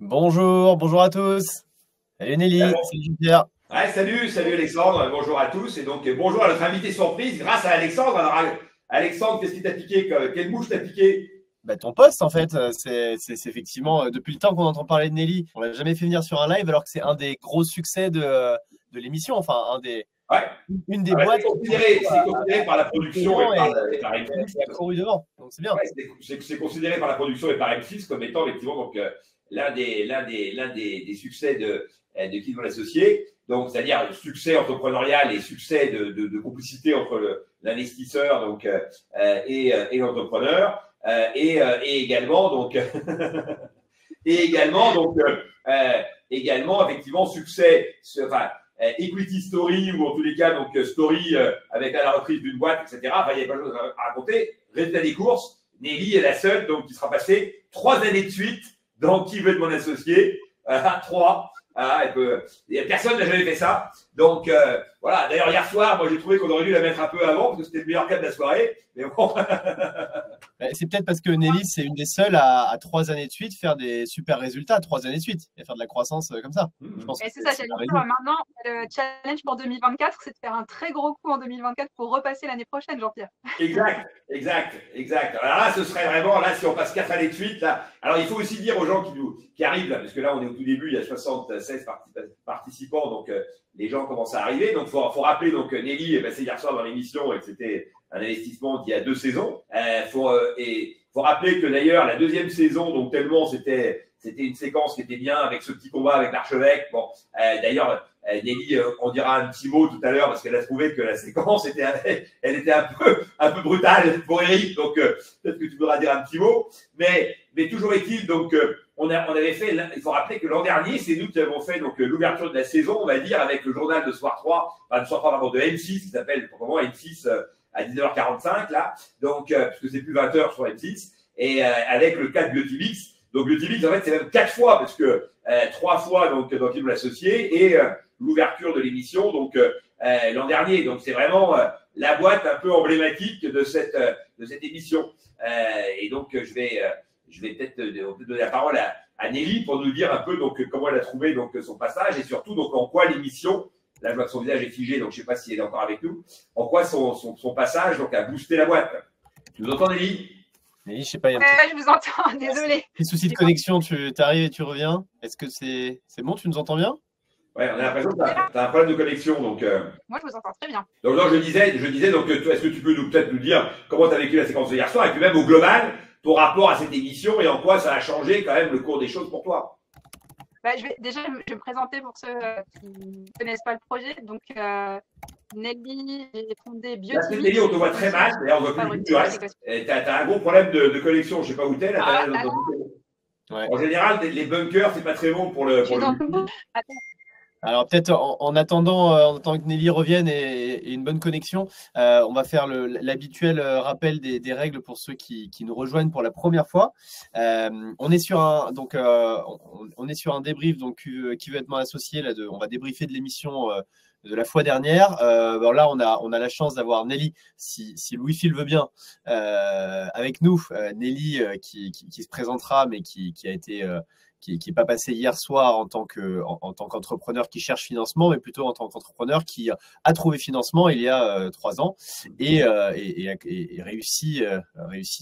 Bonjour à tous. Salut Ah Nelly, bon. salut Jean-Pierre. Ouais, salut Alexandre, bonjour à tous. Et donc, bonjour à notre invité surprise grâce à Alexandre. Alors, Alexandre, qu'est-ce qui t'a piqué? Quelle mouche t'a piqué? Ton poste en fait, c'est effectivement depuis le temps qu'on entend parler de Nelly. On l'a jamais fait venir sur un live alors que c'est un des gros succès de l'émission. Enfin, Ouais, une des ah bah, boîtes qui c'est considéré par la les production gens et par et M6. qui a couru devant. Donc c'est bien. Ouais, c'est considéré par la production et par M6 comme étant effectivement donc, l'un des succès de Qui veut l'associer. Donc, c'est-à-dire succès entrepreneurial et succès de complicité entre l'investisseur et l'entrepreneur. Et également, donc, et également, donc, également, effectivement, succès, enfin, equity story, ou en tous les cas, donc, story avec la reprise d'une boîte, etc. Enfin, il y a pas de choses à raconter. Résultat des courses, Nelly est la seule donc, qui sera passée 3 années de suite dans Qui veut être mon associé. 3. Personne n'a jamais fait ça. Donc, voilà. D'ailleurs, hier soir, moi, j'ai trouvé qu'on aurait dû la mettre un peu avant parce que c'était le meilleur cas de la soirée. Mais bon. C'est peut-être parce que Nelly, c'est une des seules à 3 années de suite faire des super résultats, 3 années de suite, et faire de la croissance comme ça. Je pense Et que c'est ça, c'est j'allais la dire, raison. maintenant, le challenge pour 2024, c'est de faire un très gros coup en 2024 pour repasser l'année prochaine, Jean-Pierre. Exact. Alors là, ce serait vraiment, là, si on passe 4 années de suite, là. Alors, il faut aussi dire aux gens qui arrivent, là, parce que là, on est au tout début, il y a 76 participants, donc les gens commencent à arriver. Donc, faut rappeler, donc, Nelly est passée hier soir dans l'émission et que c'était un investissement d'il y a 2 saisons. Faut rappeler que d'ailleurs, la deuxième saison, donc, tellement c'était une séquence qui était bien avec ce petit combat avec l'archevêque. Bon, d'ailleurs, Nelly, on dira un petit mot tout à l'heure parce qu'elle a trouvé que la séquence était un peu brutale pour Eric. Donc, peut-être que tu voudras dire un petit mot. Mais toujours est-il, donc, on avait fait, il faut rappeler que l'an dernier, c'est nous qui avons fait donc l'ouverture de la saison, on va dire, avec le journal de Soir 3, de Soir 3, pardon, de M6, qui s'appelle pour le moment M6 à 10h45, là. Donc, parce que c'est plus 20h sur M6. Et avec le cas de Biotimix. Donc, Biotimix, en fait, c'est même 4 fois, parce que 3 fois donc, dans Qui veut l'associer et l'ouverture de l'émission donc l'an dernier. Donc, c'est vraiment la boîte un peu emblématique de cette émission. Et donc, je vais peut-être donner la parole à Nelly pour nous dire un peu donc, comment elle a trouvé donc, son passage et surtout donc, en quoi l'émission, là, je vois que son visage est figé, donc je ne sais pas si elle est encore avec nous, en quoi son passage donc, a boosté la boîte. Tu nous entends, Nelly? Nelly, je sais pas, il y a Je vous entends, désolé. petit souci de connexion, tu arrives et tu reviens. Est-ce que c'est bon, tu nous entends bien? Ouais, on a l'impression que tu as un problème de connexion. Donc, Moi, je vous entends très bien. donc non, je disais, donc, est-ce que tu peux peut-être nous dire comment tu as vécu la séquence de hier soir et puis même au global, ton rapport à cette émission et en quoi ça a changé quand même le cours des choses pour toi? Je vais me présenter pour ceux qui ne connaissent pas le projet. Donc, Nelly, j'ai fondé Biotimix. Là, Nelly, on te voit très mal, d'ailleurs, on voit plus du reste. Tu as un gros problème de connexion, je ne sais pas où tu es. Ouais. En général, les bunkers, c'est pas très bon pour le. Alors peut-être en attendant que Nelly revienne et une bonne connexion, on va faire l'habituel rappel des règles pour ceux qui nous rejoignent pour la première fois. On est sur on est sur un débrief donc qui veut être mon associé là. On va débriefer de l'émission de la fois dernière. Là, on a la chance d'avoir Nelly, si Louis-Phil veut bien, avec nous. Nelly qui se présentera, mais qui a été qui n'est pas passé hier soir en tant qu'entrepreneur qui cherche financement, mais plutôt en tant qu'entrepreneur qui a trouvé financement il y a 3 ans et réussi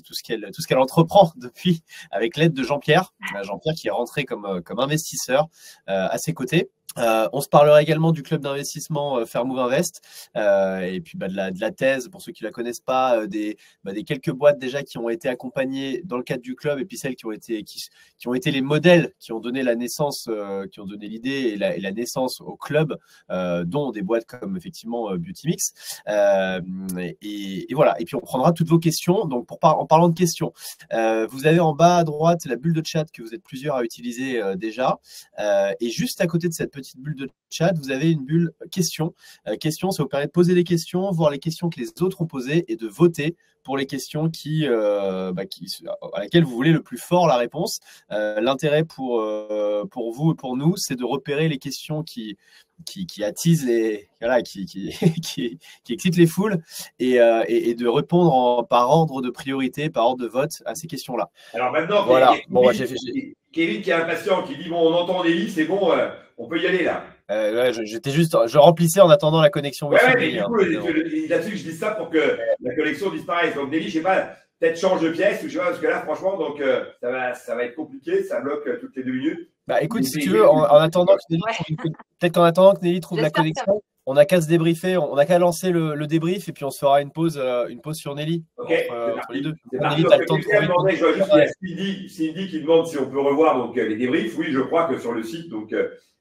tout ce qu'elle entreprend depuis avec l'aide de Jean-Pierre. Jean-Pierre qui est rentré comme investisseur à ses côtés. On se parlera également du club d'investissement Fairmove Invest et puis de la thèse pour ceux qui la connaissent pas, des quelques boîtes déjà qui ont été accompagnées dans le cadre du club et puis celles qui ont été les modèles qui ont donné la naissance, qui ont donné l'idée et la naissance au club, dont des boîtes comme effectivement Biotimix. Et voilà. Et puis on prendra toutes vos questions. Donc en parlant de questions, vous avez en bas à droite la bulle de chat que vous êtes plusieurs à utiliser déjà. Et juste à côté de cette petite bulle de chat, vous avez une bulle questions. Questions, ça vous permet de poser des questions, voir les questions que les autres ont posées et de voter pour les questions à laquelle vous voulez le plus fort la réponse. L'intérêt pour vous et pour nous, c'est de repérer les questions qui attisent qui excitent les foules et de répondre par ordre de priorité, par ordre de vote à ces questions-là. Alors maintenant, voilà. Kevin qui est impatient, qui dit bon, on entend Nelly, c'est bon, on peut y aller là. Ouais, je remplissais en attendant la connexion Ouais, Wi-Fi. mais du coup, là-dessus, je dis ça pour que la connexion disparaisse. Donc, Nelly, je sais pas, peut-être change de pièce, ou je sais pas, parce que là, franchement, donc, ça va être compliqué, ça bloque toutes les 2 minutes. Bah écoute, si tu veux, en attendant que Nelly peut-être qu'en attendant que Nelly trouve la connexion, on n'a qu'à se débriefer, on n'a qu'à lancer le débrief et puis on se fera une pause sur Nelly. Ok, entre les deux. Nelly, t'as le temps de trouver. Je vois juste qu'il y a Cindy qui demande si on peut revoir donc, les débriefs. Oui, je crois que sur le site, donc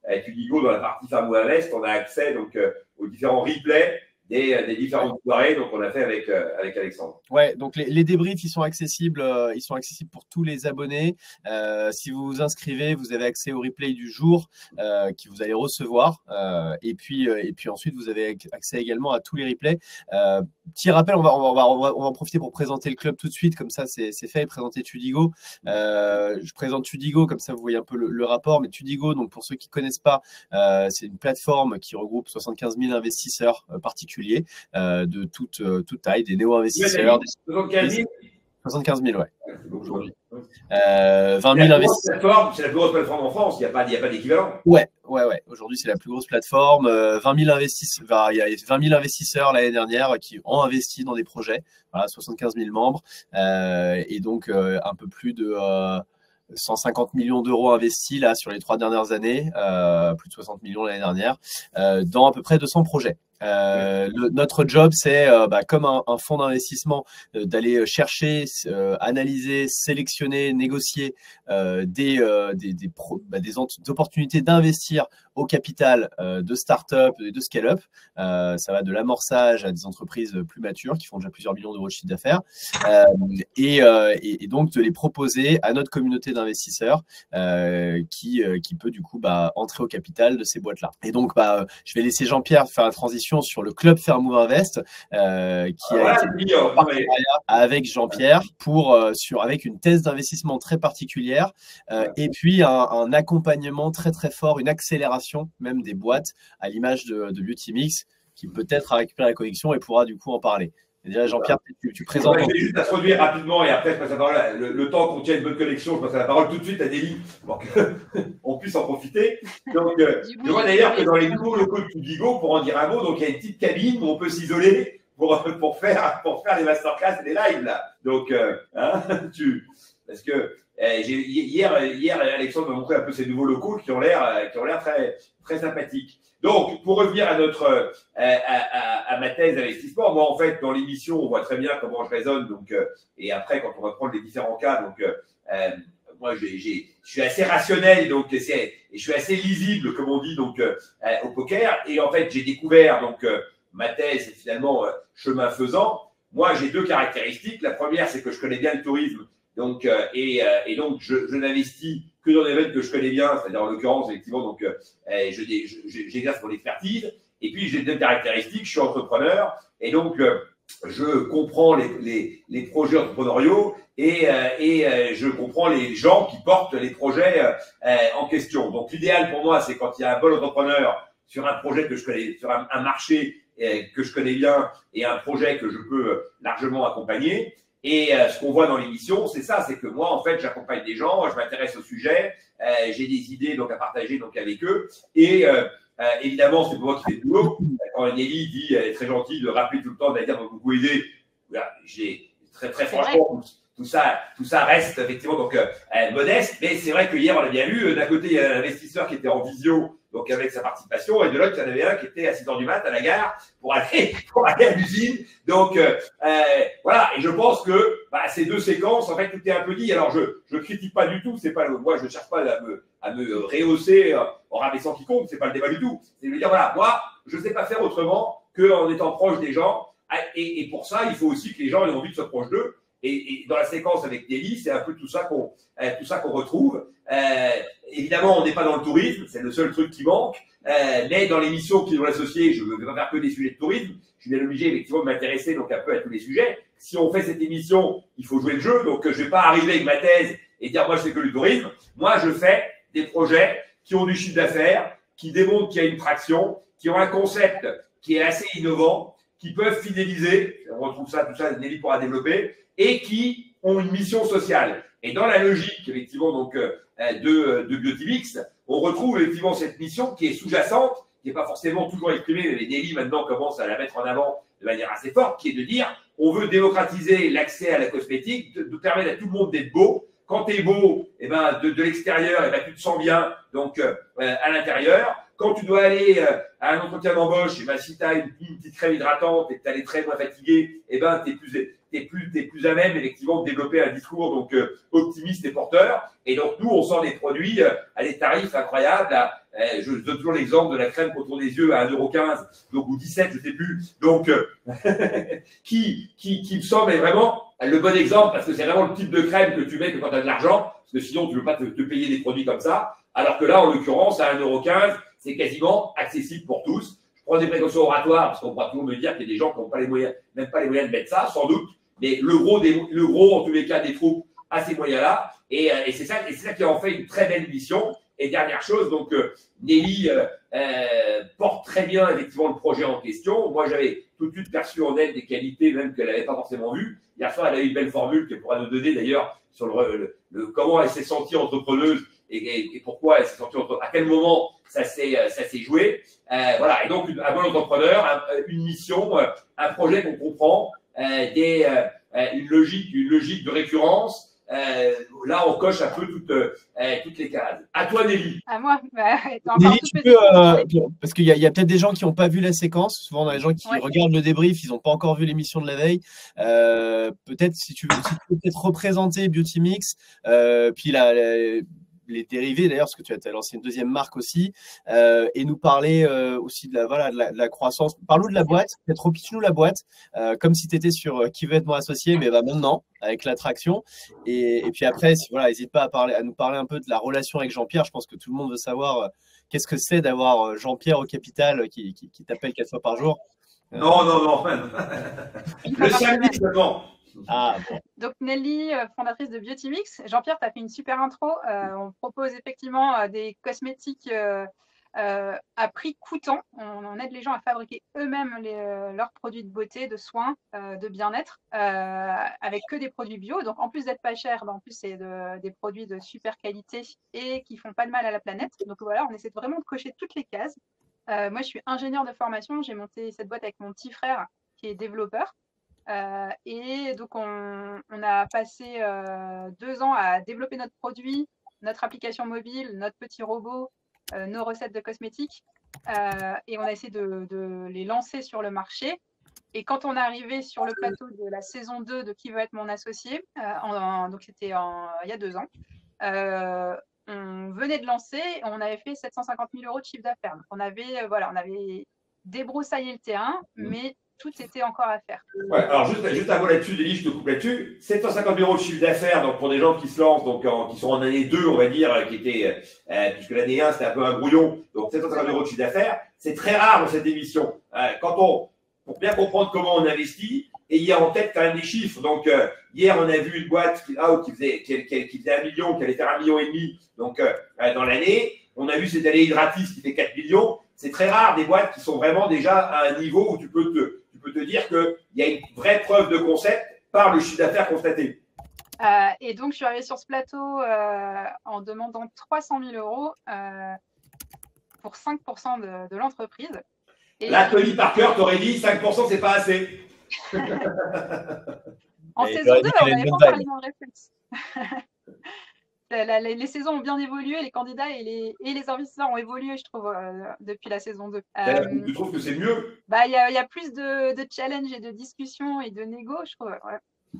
avec Udigo, dans la partie Farm Invest, on a accès donc, aux différents replays des différentes soirées, donc on a fait avec Alexandre. Ouais, donc les débriefs, ils sont accessibles pour tous les abonnés. Si vous vous inscrivez, vous avez accès au replay du jour que vous allez recevoir. Et puis ensuite, vous avez accès également à tous les replays. Petit rappel, on va en profiter pour présenter le club tout de suite, comme ça c'est fait, présenter Tudigo. Je présente Tudigo, comme ça vous voyez un peu le rapport. Mais Tudigo, donc pour ceux qui ne connaissent pas, c'est une plateforme qui regroupe 75 000 investisseurs particuliers de toute taille, des néo-investisseurs. 75 000, ouais. Aujourd'hui. 20 000 investisseurs. C'est la plus grosse plateforme en France, il n'y a pas d'équivalent. Ouais. Aujourd'hui, c'est la plus grosse plateforme. 20 000 investisseurs, il y a 20 000 investisseurs l'année dernière qui ont investi dans des projets. Voilà, 75 000 membres. Et donc, un peu plus de 150 millions d'euros investis là sur les 3 dernières années, plus de 60 millions l'année dernière, dans à peu près 200 projets. Notre job, c'est comme un fonds d'investissement, d'aller chercher, analyser, sélectionner, négocier des opportunités d'investir au capital de start-up et de scale-up. Ça va de l'amorçage à des entreprises plus matures qui font déjà plusieurs millions d'euros de chiffre d'affaires, et donc de les proposer à notre communauté d'investisseurs qui peut du coup entrer au capital de ces boîtes-là. Et donc, je vais laisser Jean-Pierre faire la transition sur le club Fair Move Invest qui a été en partenariat avec Jean-Pierre avec une thèse d'investissement très particulière et puis un accompagnement très très fort, une accélération même des boîtes à l'image de Beautymix qui peut-être a récupéré la connexion et pourra du coup en parler. Et déjà, Jean-Pierre, tu présentes. Je vais juste introduire rapidement et après je passe la parole. Le temps qu'on tienne une bonne connexion, je passe la parole tout de suite à Nelly pour qu'on puisse en profiter. Donc, je vois d'ailleurs que dans les nouveaux locaux de Tudigo, pour en dire un mot, donc il y a une petite cabine où on peut s'isoler pour faire les masterclass et les lives là. Donc, parce que hier, Alexandre m'a montré un peu ces nouveaux locaux qui ont l'air très, très sympathiques. Donc, pour revenir à ma thèse d'investissement, moi, en fait, dans l'émission, on voit très bien comment je raisonne. Donc, et après, quand on va prendre les différents cas, donc, moi, je suis assez rationnel, donc, et je suis assez lisible, comme on dit, donc, au poker. Et en fait, j'ai découvert, donc, ma thèse, c'est finalement chemin faisant. Moi, j'ai 2 caractéristiques. La première, c'est que je connais bien le tourisme. Donc, et donc, je n'investis que dans des domaines que je connais bien, c'est-à-dire en l'occurrence, effectivement, donc, j'exerce mon expertise. Et puis, j'ai 2 caractéristiques, je suis entrepreneur, et donc, je comprends les projets entrepreneuriaux et je comprends les gens qui portent les projets en question. Donc, l'idéal pour moi, c'est quand il y a un bon entrepreneur sur un projet que je connais, sur un marché que je connais bien et un projet que je peux largement accompagner. Et ce qu'on voit dans l'émission, c'est ça, c'est que moi, en fait, j'accompagne des gens, je m'intéresse au sujet, j'ai des idées donc à partager donc avec eux. Et évidemment, c'est pour moi qui fais le boulot. Quand Nelly dit, elle est très gentille de rappeler tout le temps, d'aller beaucoup aider. Voilà, j'ai très franchement, tout ça reste effectivement donc modeste. Mais c'est vrai que hier, on a bien vu, d'un côté, il y a un investisseur qui était en visio, donc avec sa participation, et de l'autre, il y en avait un qui était à 6h du mat à la gare pour aller à l'usine. Donc voilà, et je pense que ces 2 séquences, en fait, tout est un peu dit. Alors je critique pas du tout, c'est pas moi, je cherche pas à me rehausser en rabaissant quiconque, c'est pas le débat du tout. C'est de dire voilà, moi, je sais pas faire autrement qu'en étant proche des gens, et pour ça, il faut aussi que les gens aient envie de se proche d'eux. Et dans la séquence avec Nelly, c'est un peu tout ça qu'on retrouve. Évidemment, on n'est pas dans le tourisme, c'est le seul truc qui manque. Mais dans l'émission qui est associée, je ne vais pas faire que des sujets de tourisme. Je suis bien obligé effectivement de m'intéresser donc un peu à tous les sujets. Si on fait cette émission, il faut jouer le jeu. Donc je ne vais pas arriver avec ma thèse et dire moi je fais que le tourisme. Moi je fais des projets qui ont du chiffre d'affaires, qui démontrent qu'il y a une traction, qui ont un concept qui est assez innovant, qui peuvent fidéliser. On retrouve ça, tout ça, Nelly pourra développer, et qui ont une mission sociale. Et dans la logique, effectivement, donc de Biotimix, on retrouve effectivement cette mission qui est sous-jacente, qui n'est pas forcément toujours exprimée, mais Nelly maintenant commence à la mettre en avant de manière assez forte, qui est de dire on veut démocratiser l'accès à la cosmétique, de permettre à tout le monde d'être beau. Quand tu es beau, eh ben, de l'extérieur, eh ben, tu te sens bien donc à l'intérieur. Quand tu dois aller à un entretien d'embauche, eh ben, si tu as une petite crème hydratante et que tu es très moins fatigué, eh ben, tu es plus à même effectivement de développer un discours donc optimiste et porteur. Et donc nous, on sort des produits à des tarifs incroyables. Je donne toujours l'exemple de la crème contour des yeux à 1,15 €, donc ou 17, je sais plus. Donc qui me semble vraiment le bon exemple parce que c'est vraiment le type de crème que tu mets que quand tu as de l'argent, parce que sinon tu ne veux pas te payer des produits comme ça. Alors que là, en l'occurrence, à 1,15 €, c'est quasiment accessible pour tous. Je prends des précautions oratoires parce qu'on pourra toujours me dire qu'il y a des gens qui n'ont pas les moyens, même pas les moyens de mettre ça, sans doute. Mais le gros, en tous les cas, des troupes à ces moyens-là. Et c'est ça qui en fait une très belle mission. Et dernière chose, donc Nelly porte très bien effectivement le projet en question. Moi, j'avais tout de suite perçu en elle des qualités même qu'elle n'avait pas forcément vues. Hier soir, elle a eu une belle formule qu'elle pourra nous donner d'ailleurs sur le comment elle s'est sentie entrepreneuse et pourquoi elle s'est sentie à quel moment ça s'est joué. Voilà. Et donc, un bon entrepreneur, une mission, un projet qu'on comprend, une logique de récurrence. Là, on coche un peu toutes les cases. À toi, Nelly. À moi. Nelly, tu peux, parce qu'il y a peut-être des gens qui n'ont pas vu la séquence. Souvent, on a des gens qui regardent le débrief, ils n'ont pas encore vu l'émission de la veille. Peut-être si tu peux peut-être représenter Biotimix, puis les dérivés d'ailleurs, parce que tu as lancé une deuxième marque aussi, et nous parler aussi de la croissance. Parle-nous de la boîte, peut-être repitche-nous la boîte, comme si tu étais sur Qui veut être mon associé, mais maintenant, avec l'attraction. Et puis après, n'hésite pas à nous parler un peu de la relation avec Jean-Pierre. Je pense que tout le monde veut savoir qu'est-ce que c'est d'avoir Jean-Pierre au capital qui t'appelle 4 fois par jour. Non. Le samedi seulement. Ah, bon. Donc Nelly, fondatrice de Biotimix. Jean-Pierre, tu as fait une super intro. On propose effectivement des cosmétiques à prix coûtant. On aide les gens à fabriquer eux-mêmes leurs produits de beauté, de soins, de bien-être, avec que des produits bio. Donc en plus d'être pas cher, en plus c'est des produits de super qualité et qui font pas de mal à la planète. Donc voilà, on essaie vraiment de cocher toutes les cases. Moi, je suis ingénieure de formation. J'ai monté cette boîte avec mon petit frère qui est développeur. Et donc, on a passé 2 ans à développer notre produit, notre application mobile, notre petit robot, nos recettes de cosmétiques. Et on a essayé de les lancer sur le marché. Et quand on est arrivé sur le plateau de la saison 2 de Qui veut être mon associé, donc c'était il y a 2 ans, on venait de lancer, on avait fait 750 000 € de chiffre d'affaires. Donc on avait débroussaillé le terrain, mais tout était encore à faire. Ouais, alors juste un mot là-dessus, Nelly, je te coupe là-dessus. 750 000 € de chiffre d'affaires, donc pour des gens qui se lancent, donc qui sont en année 2, on va dire, puisque l'année 1, c'était un peu un brouillon, donc 750 000 € de chiffre d'affaires, c'est très rare dans cette émission. Pour bien comprendre comment on investit, et il y a en tête quand même des chiffres. Donc, hier, on a vu une boîte qui faisait 1 million, qui allait faire 1,5 million, donc dans l'année. On a vu cette année Hydratis qui fait 4 millions. C'est très rare des boîtes qui sont vraiment déjà à un niveau où tu peux te dire qu'il y a une vraie preuve de concept par le chiffre d'affaires constaté. Et donc, je suis arrivée sur ce plateau en demandant 300 000 € pour 5% de l'entreprise. Là, Tony Parker t'aurait dit 5%, c'est pas assez. En saison 2, on n'avait pas parlé dans le réflexe. Les saisons ont bien évolué, les candidats et les investisseurs ont évolué, je trouve, depuis la saison 2. Tu trouves que c'est mieux? Il y a plus de challenge et de discussion et de négo, je trouve.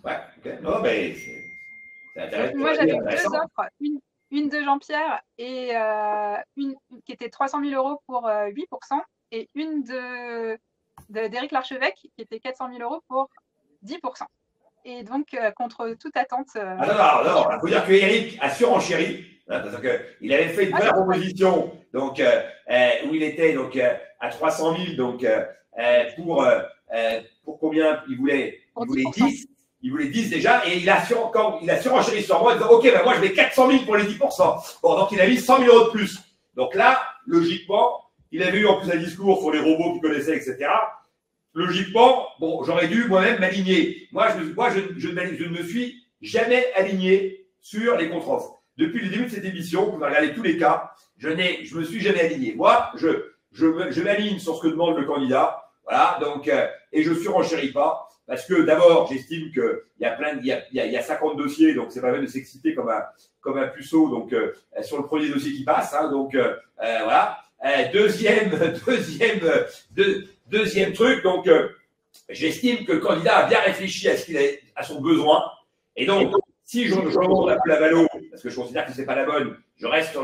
Ouais, ok. Non, mais c'est intéressant. Moi, j'avais 2 offres, une de Jean-Pierre et une qui était 300 000 € pour 8% et une d'Éric Larchevêque qui était 400 000 € pour 10%. Et donc, contre toute attente. Alors, il faut dire que Eric a surenchéri, parce qu'il avait fait une vraie proposition, donc, où il était donc, à 300 000, donc, pour combien il voulait 10. Il voulait 10 déjà, et il a surenchéri sur moi en disant ok, ben moi je mets 400 000 pour les 10%. Bon, donc il a mis 100 000 € de plus. Donc là, logiquement, il avait eu en plus un discours sur les robots qu'il connaissait, etc. Logiquement, bon, j'aurais dû moi-même m'aligner. Moi, je ne me suis jamais aligné sur les contre-offres. depuis le début de cette émission, vous pouvez regarder tous les cas, je me suis jamais aligné. Moi, je m'aligne sur ce que demande le candidat. Voilà, donc, et je surenchéris pas. Parce que d'abord, j'estime qu'il y a 50 dossiers, donc c'est pas même de s'exciter comme un puceau, donc sur le premier dossier qui passe. Hein, donc voilà. Deuxième truc, donc j'estime que le candidat a bien réfléchi à son besoin. Et donc, si je remonte un peu la valo, parce que je considère que c'est pas la bonne, je reste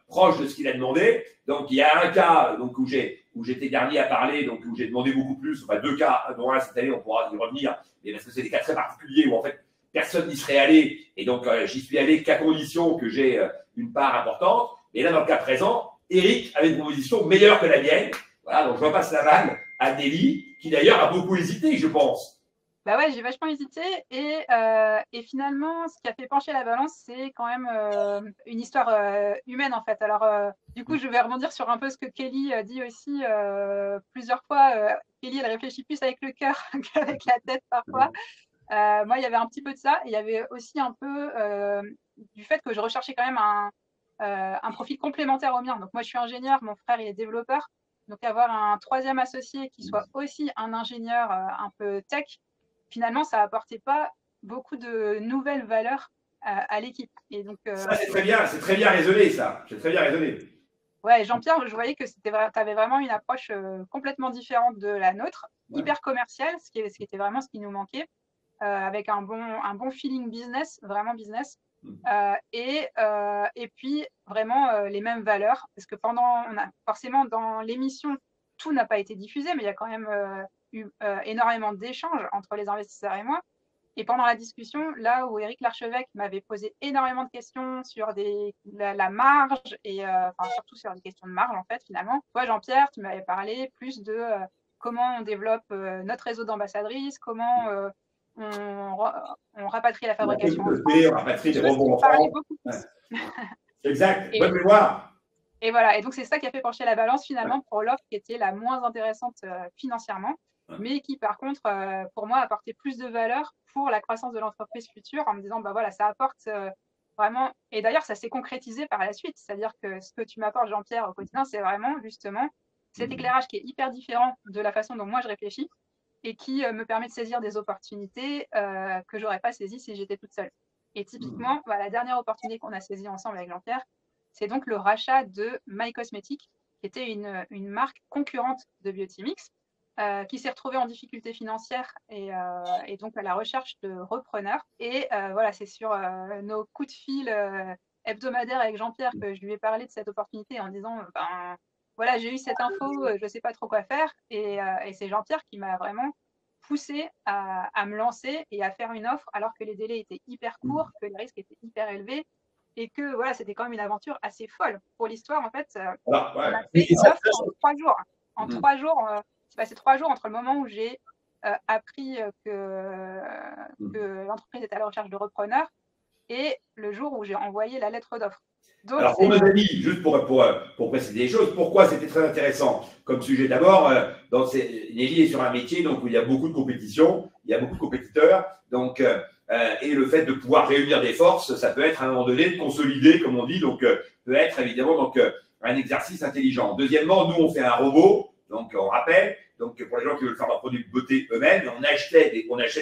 proche de ce qu'il a demandé. Donc, il y a un cas donc, où j'étais dernier à parler, donc où j'ai demandé beaucoup plus, enfin 2 cas, dont un cette année, on pourra y revenir, mais parce que c'est des cas très particuliers où en fait personne n'y serait allé, et donc j'y suis allé qu'à condition que j'ai une part importante. Et là, dans le cas présent, Eric avait une proposition meilleure que la mienne. Voilà, donc je repasse la balle à Nelly, qui d'ailleurs a beaucoup hésité, je pense. Bah ouais, j'ai vachement hésité et finalement, ce qui a fait pencher la balance, c'est quand même une histoire humaine en fait. Alors, du coup, je vais rebondir sur un peu ce que Kelly dit aussi plusieurs fois. Kelly, elle réfléchit plus avec le cœur qu'avec la tête parfois. Moi, il y avait un petit peu de ça. Il y avait aussi un peu du fait que je recherchais quand même un profil complémentaire au mien. Donc, moi, je suis ingénieur, mon frère, il est développeur. Donc, avoir un troisième associé qui soit aussi un ingénieur un peu tech, finalement, ça apportait pas beaucoup de nouvelles valeurs à l'équipe. Et donc, ça, c'est très bien raisonné, ça. C'est très bien raisonné. Ouais, Jean-Pierre, je voyais que tu avais vraiment une approche complètement différente de la nôtre, hyper commerciale, ce qui était vraiment ce qui nous manquait, avec un bon feeling business, vraiment business. Et puis, vraiment les mêmes valeurs, parce que forcément, dans l'émission, tout n'a pas été diffusé, mais il y a quand même eu énormément d'échanges entre les investisseurs et moi. Et pendant la discussion, là où Éric Larchevêque m'avait posé énormément de questions sur la marge et surtout sur des questions de marge, en fait, finalement. Toi, Jean-Pierre, tu m'avais parlé plus de comment on développe notre réseau d'ambassadrices, comment on rapatrie la fabrication en France. On rapatrie les rebonds en France. Beaucoup plus. Exact, bonne mémoire. Et voilà, et donc c'est ça qui a fait pencher la balance finalement pour l'offre qui était la moins intéressante financièrement, mais qui par contre, pour moi, apportait plus de valeur pour la croissance de l'entreprise future en me disant, bah voilà, ça apporte vraiment, et d'ailleurs ça s'est concrétisé par la suite, c'est-à-dire que ce que tu m'apportes, Jean-Pierre, au quotidien, c'est vraiment justement cet éclairage qui est hyper différent de la façon dont moi je réfléchis et qui me permet de saisir des opportunités que j'aurais pas saisies si j'étais toute seule. Et typiquement, la dernière opportunité qu'on a saisie ensemble avec Jean-Pierre, c'est donc le rachat de My Cosmetics, qui était une marque concurrente de Biotimix, qui s'est retrouvée en difficulté financière et donc à la recherche de repreneurs. Et voilà, c'est sur nos coups de fil hebdomadaires avec Jean-Pierre que je lui ai parlé de cette opportunité en disant, voilà, j'ai eu cette info, je ne sais pas trop quoi faire. Et c'est Jean-Pierre qui m'a vraiment poussé à me lancer et à faire une offre alors que les délais étaient hyper courts, que les risques étaient hyper élevés. Et que voilà, c'était quand même une aventure assez folle. Pour l'histoire, en fait, on a fait une offre en 3 jours. En 3 jours, c'est passé 3 jours entre le moment où j'ai appris que l'entreprise était à la recherche de repreneurs et le jour où j'ai envoyé la lettre d'offre. Donc, alors, pour nos amis, juste pour préciser les choses, pourquoi c'était très intéressant comme sujet? D'abord, Nelly est sur un métier donc, où il y a beaucoup de compétition, il y a beaucoup de compétiteurs. Donc, et le fait de pouvoir réunir des forces, ça peut être à un moment donné de consolider, comme on dit, donc peut être évidemment donc un exercice intelligent. Deuxièmement, nous on fait un robot, donc on rappelle, donc pour les gens qui veulent faire leurs produits de beauté eux-mêmes, on achète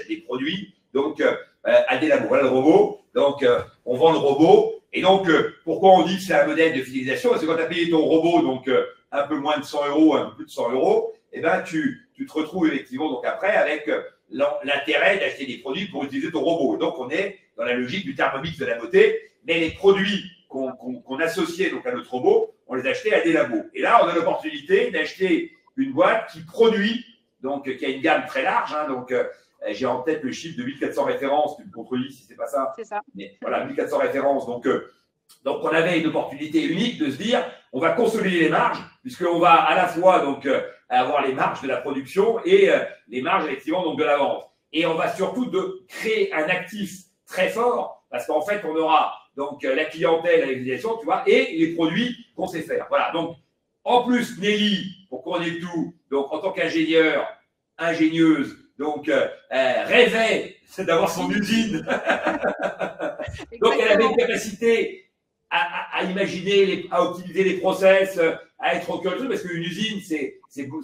des produits donc à des labos. Voilà le robot, donc on vend le robot. Et donc pourquoi on dit que c'est un modèle de fidélisation? Parce que quand tu as payé ton robot donc un peu moins de 100 €, un peu plus de 100 €, et ben tu te retrouves effectivement donc après avec l'intérêt d'acheter des produits pour utiliser ton robot. Donc, on est dans la logique du Thermomix de la beauté, mais les produits qu'on associait donc à notre robot, on les achetait à des labos. Et là, on a l'opportunité d'acheter une boîte qui produit, donc qui a une gamme très large. Hein, donc, j'ai en tête le chiffre de 1400 références, tu me contredis si c'est pas ça. C'est ça. Mais voilà, 1400 références. Donc, on avait une opportunité unique de se dire, on va consolider les marges, puisqu'on va à la fois donc avoir les marges de la production et les marges effectivement donc de la vente. Et on va surtout créer un actif très fort, parce qu'en fait, on aura donc la clientèle, la utilisation, tu vois, et les produits qu'on sait faire. Voilà. Donc, en plus, Nelly, pour qu'on ait tout, donc en tant qu'ingénieuse, donc rêvait d'avoir son usine. Donc elle avait une capacité à imaginer, à optimiser les process, à être au cœur du truc, parce qu'une usine, c'est tout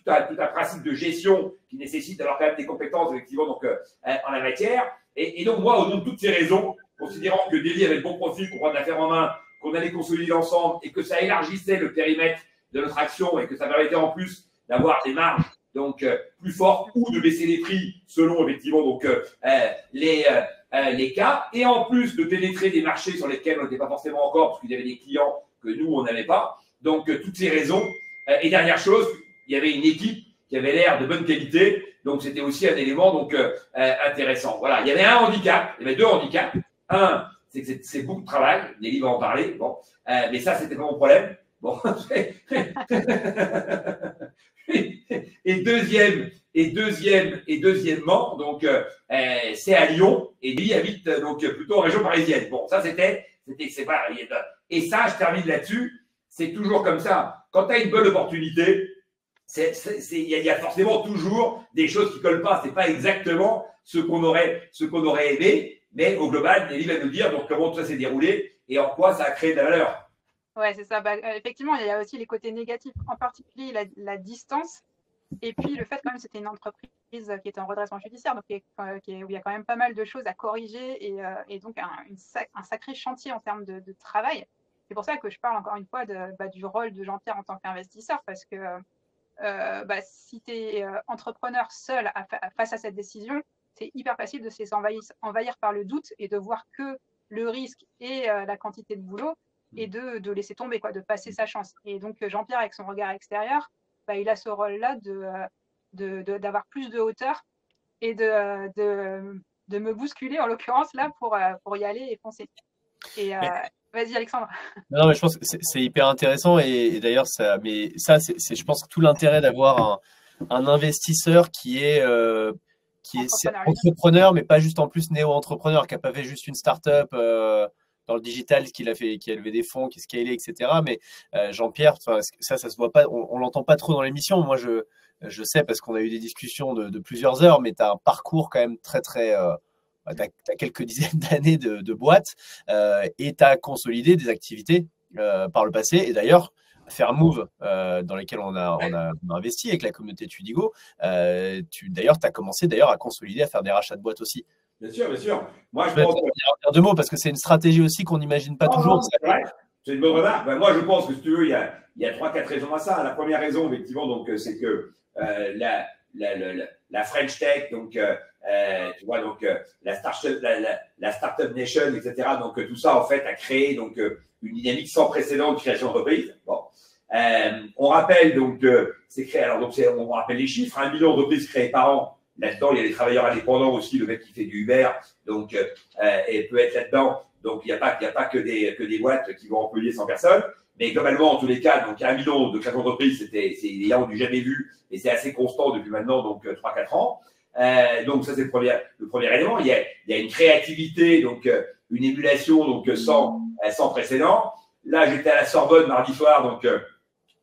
un principe de gestion qui nécessite d'avoir quand même des compétences, effectivement, donc, en la matière. Et donc, moi, au nom de toutes ces raisons, considérant que Nelly avait le bon profil pour prendre l'affaire en main, qu'on allait consolider ensemble et que ça élargissait le périmètre de notre action et que ça permettait en plus d'avoir des marges donc plus fortes ou de baisser les prix selon effectivement donc les cas, et en plus de pénétrer des marchés sur lesquels on n'était pas forcément encore parce qu'il y avait des clients que nous on n'avait pas. Donc toutes ces raisons. Et dernière chose, il y avait une équipe qui avait l'air de bonne qualité, donc c'était aussi un élément donc intéressant. Voilà, il y avait un handicap, il y avait deux handicaps. Un, c'est que c'est beaucoup de travail. Nelly va en parler. Bon, mais ça c'était pas mon problème. Bon. Deuxièmement, donc c'est à Lyon et Nelly habite donc plutôt en région parisienne. Bon, ça c'est pas. Et ça, je termine là-dessus. C'est toujours comme ça. Quand tu as une bonne opportunité, il y a forcément toujours des choses qui collent pas. C'est pas exactement ce qu'on aurait aimé, mais au global, Nelly va nous dire donc comment tout ça s'est déroulé et en quoi ça a créé de la valeur. Ouais, c'est ça. Bah, effectivement, il y a aussi les côtés négatifs, en particulier la distance. Et puis le fait quand même, c'était une entreprise qui était en redressement judiciaire, donc où il y a quand même pas mal de choses à corriger et donc un sacré chantier en termes de travail. C'est pour ça que je parle encore une fois du rôle de Jean-Pierre en tant qu'investisseur, parce que si tu es entrepreneur seul face à cette décision, c'est hyper facile de se laisser envahir par le doute et de voir que le risque et la quantité de boulot et de laisser tomber, de passer sa chance. Et donc Jean-Pierre, avec son regard extérieur, il a ce rôle-là d'avoir plus de hauteur et de me bousculer, en l'occurrence, là, pour y aller et foncer. Et vas-y, Alexandre. Non, mais je pense que c'est hyper intéressant et d'ailleurs, c'est, je pense, tout l'intérêt d'avoir un investisseur qui est entrepreneur, mais pas juste en plus néo-entrepreneur, qui n'a pas fait juste une start-up dans le digital, qui a levé des fonds, qui est scalé, etc. Mais Jean-Pierre, ça se voit pas, on l'entend pas trop dans l'émission. Moi, je sais parce qu'on a eu des discussions de plusieurs heures, mais tu as un parcours quand même très, très. Tu as quelques dizaines d'années de boîte et tu as consolidé des activités par le passé. Et d'ailleurs, Fairmove, dans lesquelles on a investi avec la communauté Tudigo, d'ailleurs, tu as commencé à consolider, à faire des rachats de boîtes aussi. Bien sûr, bien sûr. Moi, je pense dire deux mots parce que c'est une stratégie aussi qu'on n'imagine pas toujours. C'est vrai. C'est une bonne remarque. Moi, je pense que si tu veux, il y a 3-4 raisons à ça. La première raison, effectivement, donc, c'est que la French Tech, donc, tu vois, donc, la Startup Nation, etc. Donc, tout ça, en fait, a créé donc une dynamique sans précédent de création d'entreprise. Bon. On rappelle donc, c'est créé. Alors, donc, on rappelle les chiffres. 1 million d'entreprises créées par an. Là-dedans, il y a des travailleurs indépendants aussi, le mec qui fait du Uber, donc, et peut être là-dedans. Donc, il n'y a pas que des boîtes qui vont employer 100 personnes. Mais globalement, en tous les cas, donc, 1 million de création d'entreprise, c'est ayant du jamais vu, et c'est assez constant depuis maintenant, donc, 3-4 ans. Donc, ça, c'est le premier élément. Il y a une créativité, donc, une émulation, donc, sans précédent. Là, j'étais à la Sorbonne mardi soir, donc,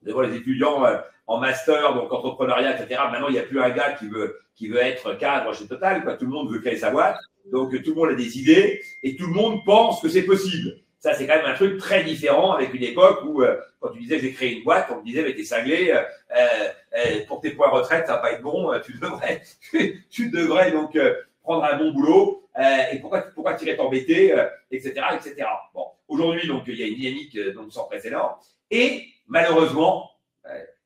devant les étudiants, en master, donc entrepreneuriat, etc. Maintenant, il n'y a plus un gars qui veut être cadre chez Total, quoi. Tout le monde veut créer sa boîte. Donc, tout le monde a des idées et tout le monde pense que c'est possible. Ça, c'est quand même un truc très différent avec une époque où, quand tu disais j'ai créé une boîte, on te disait, mais t'es cinglé, pour tes points retraite, ça va pas être bon, tu devrais donc prendre un bon boulot, et pourquoi tu irais t'embêter, etc., etc. Bon. Aujourd'hui, donc, il y a une dynamique, donc, sans précédent. Et, malheureusement,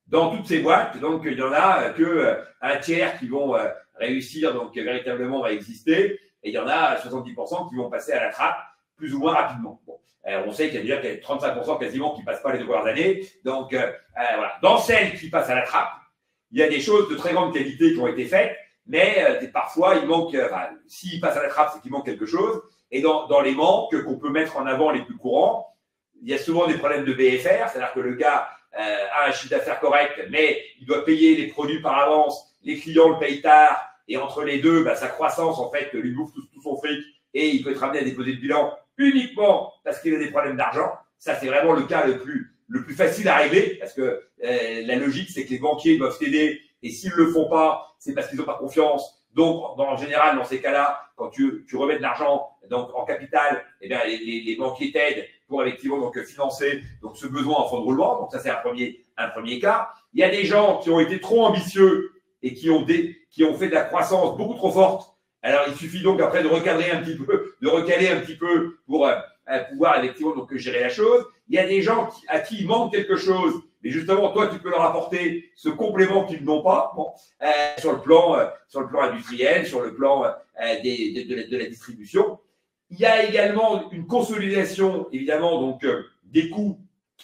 dans toutes ces boîtes, donc il y en a que un tiers qui vont réussir, donc véritablement va exister, et il y en a 70% qui vont passer à la trappe plus ou moins rapidement. Bon. On sait qu'il y a déjà 35% quasiment qui passent pas les 2 premières années. Donc voilà. Dans celles qui passent à la trappe, il y a des choses de très grande qualité qui ont été faites, mais parfois il manque. S'ils passent à la trappe, c'est qu'il manque quelque chose. Et dans les manques qu'on peut mettre en avant les plus courants, il y a souvent des problèmes de BFR, c'est-à-dire que le gars a un chiffre d'affaires correct, mais il doit payer les produits par avance, les clients le payent tard, et entre les deux, sa croissance, en fait, lui bouffe tout son fric, et il peut être amené à déposer le bilan uniquement parce qu'il a des problèmes d'argent. Ça, c'est vraiment le cas le plus facile à régler, parce que la logique, c'est que les banquiers doivent t'aider Et s'ils ne le font pas, c'est parce qu'ils n'ont pas confiance. Donc, en général, dans ces cas-là, quand tu remets de l'argent donc en capital, eh bien, les banquiers t'aident pour effectivement donc financer donc ce besoin en fonds de roulement. Donc ça, c'est un premier cas. Il y a des gens qui ont été trop ambitieux et qui ont fait de la croissance beaucoup trop forte. Alors, il suffit donc après de recaler un petit peu pour pouvoir effectivement donc gérer la chose. Il y a des gens à qui il manque quelque chose, mais justement, toi, tu peux leur apporter ce complément qu'ils n'ont pas, sur le plan industriel, sur le plan de la distribution. Il y a également une consolidation, évidemment, donc des coûts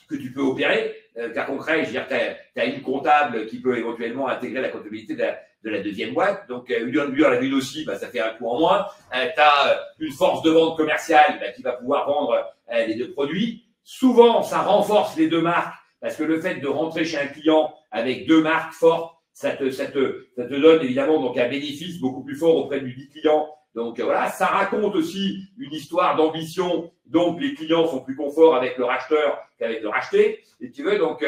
que tu peux opérer. Cas concret, je veux dire, tu as une comptable qui peut éventuellement intégrer la comptabilité de la deuxième boîte. Donc, lui, la ville aussi, ça fait un coût en moins. Tu as une force de vente commerciale qui va pouvoir vendre les deux produits. Souvent, ça renforce les deux marques parce que le fait de rentrer chez un client avec deux marques fortes, ça te donne évidemment donc un bénéfice beaucoup plus fort auprès du dit client. Donc voilà, ça raconte aussi une histoire d'ambition. Donc les clients sont plus confort avec le racheteur qu'avec le racheté, si tu veux, donc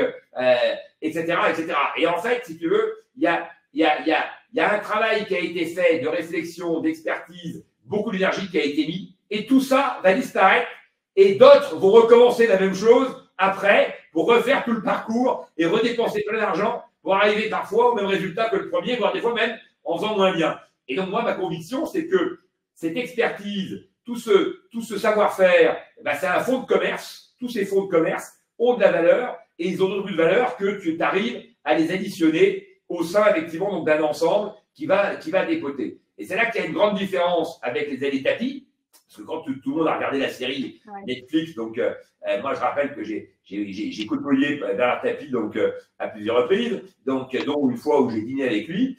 etc., etc. Et en fait, si tu veux, il y a un travail qui a été fait de réflexion, d'expertise, beaucoup d'énergie qui a été mis, et tout ça va disparaître, et d'autres vont recommencer la même chose après pour refaire tout le parcours et redépenser plein d'argent pour arriver parfois au même résultat que le premier, voire des fois même en faisant moins bien. Et donc, moi, ma conviction, c'est que cette expertise, tout ce savoir-faire, c'est un fonds de commerce. Tous ces fonds de commerce ont de la valeur et ils ont d'autant plus de valeur que tu arrives à les additionner au sein, effectivement, donc d'un ensemble qui va dépoter. Et c'est là qu'il y a une grande différence avec les ailes et tapis. Parce que quand tout le monde a regardé la série Netflix, donc moi, je rappelle que j'ai côtoyé Bernard Tapie donc à plusieurs reprises, donc dont une fois où j'ai dîné avec lui.